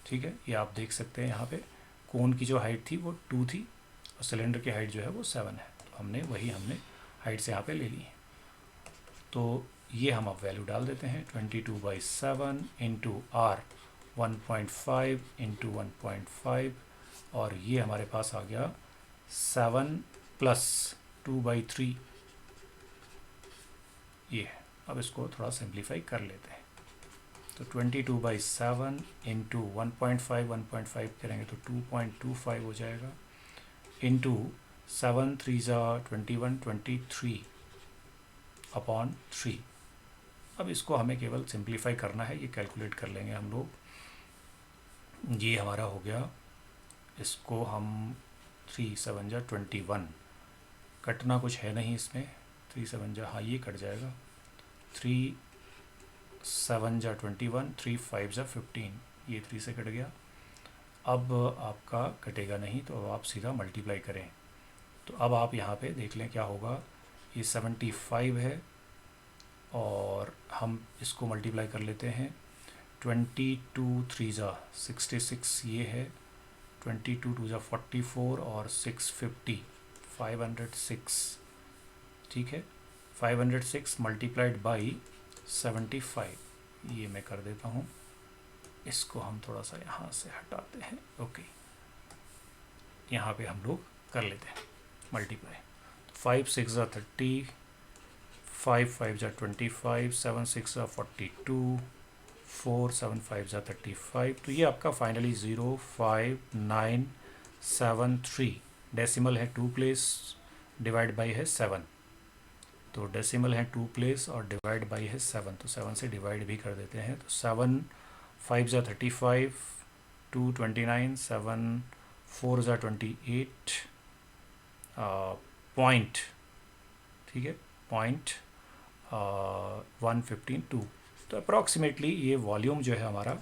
ठीक है, ये आप देख सकते हैं यहाँ पे कोन की जो हाइट थी वो 2 थी और सिलेंडर की हाइट जो है वो 7 है। तो हमने हाइट से यहाँ पे ले ली है। तो ये हम अब वैल्यू डाल देते हैं 22/7 इंटू आर 1.5 इंटू 1.5 और ये हमारे पास आ गया 7 प्लस 2/3 ये। अब इसको थोड़ा सिंप्लीफाई कर लेते हैं। तो 22/7 इंटू 1.5 करेंगे तो 2.25 हो जाएगा इंटू 7 3 21 23 अपॉन 3। अब इसको हमें केवल सिंप्लीफाई करना है, ये कैलकुलेट कर लेंगे हम लोग। ये हमारा हो गया, इसको हम 3 7 21, कटना कुछ है नहीं इसमें, 3 7 हाँ ये कट जाएगा, 3 7 21, 3 5 15, ये 3 से कट गया। अब आपका कटेगा नहीं, तो अब आप सीधा मल्टीप्लाई करें। तो अब आप यहाँ पे देख लें क्या होगा, ये 75 है और हम इसको मल्टीप्लाई कर लेते हैं। 22 3 66 ये है, 22 2 44 और 650 506। ठीक है, 506 मल्टीप्लाइड बाई 75, ये मैं कर देता हूँ। इसको हम थोड़ा सा यहाँ से हटाते हैं। ओके, यहाँ पे हम लोग कर लेते हैं मल्टीप्लाई। 5 6 30, 5 5 25, 7 6 42, 4 7 5 35। तो ये आपका फाइनली 05973, डेसिमल है 2 प्लेस, डिवाइड बाई है 7। तो डेसिमल है 2 प्लेस और डिवाइड बाई है 7, तो 7 से डिवाइड भी कर देते हैं। तो 7 5 35, 2 29, 7 4 28 पॉइंट। ठीक है, पॉइंट 152। तो अप्रॉक्सीमेटली ये वॉल्यूम जो है हमारा,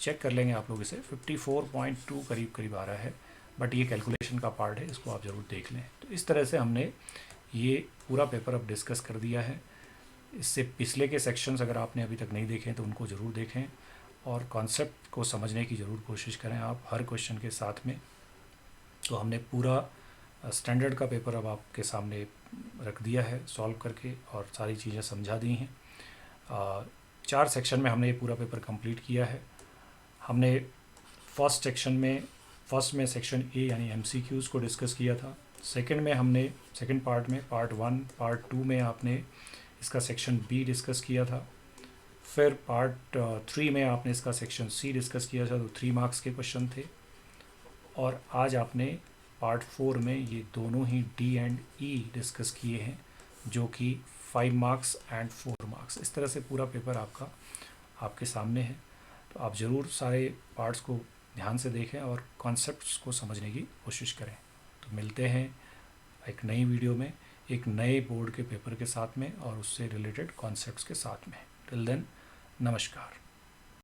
चेक कर लेंगे आप लोग इसे, 54.2 करीब आ रहा है, बट ये कैलकुलेशन का पार्ट है, इसको आप ज़रूर देख लें। तो इस तरह से हमने ये पूरा पेपर अब डिस्कस कर दिया है। इससे पिछले के सेक्शंस अगर आपने अभी तक नहीं देखे तो उनको ज़रूर देखें और कॉन्सेप्ट को समझने की ज़रूर कोशिश करें आप हर क्वेश्चन के साथ में। तो हमने पूरा स्टैंडर्ड का पेपर अब आपके सामने रख दिया है सॉल्व करके और सारी चीज़ें समझा दी हैं। 4 सेक्शन में हमने ये पूरा पेपर कंप्लीट किया है। हमने फर्स्ट में सेक्शन ए यानी एमसीक्यूज़ को डिस्कस किया था। सेकंड में हमने सेकंड पार्ट में पार्ट 1 पार्ट 2 में आपने इसका सेक्शन बी डिस्कस किया था। फिर पार्ट 3 में आपने इसका सेक्शन सी डिस्कस किया था, तो 3 मार्क्स के क्वेश्चन थे। और आज आपने पार्ट 4 में ये दोनों ही डी एंड ई डिस्कस किए हैं, जो कि 5 मार्क्स एंड 4 मार्क्स। इस तरह से पूरा पेपर आपके सामने है। तो आप ज़रूर सारे पार्ट्स को ध्यान से देखें और कॉन्सेप्ट्स को समझने की कोशिश करें। तो मिलते हैं एक नई वीडियो में एक नए बोर्ड के पेपर के साथ में और उससे रिलेटेड कॉन्सेप्ट्स के साथ में। टिल देन, नमस्कार।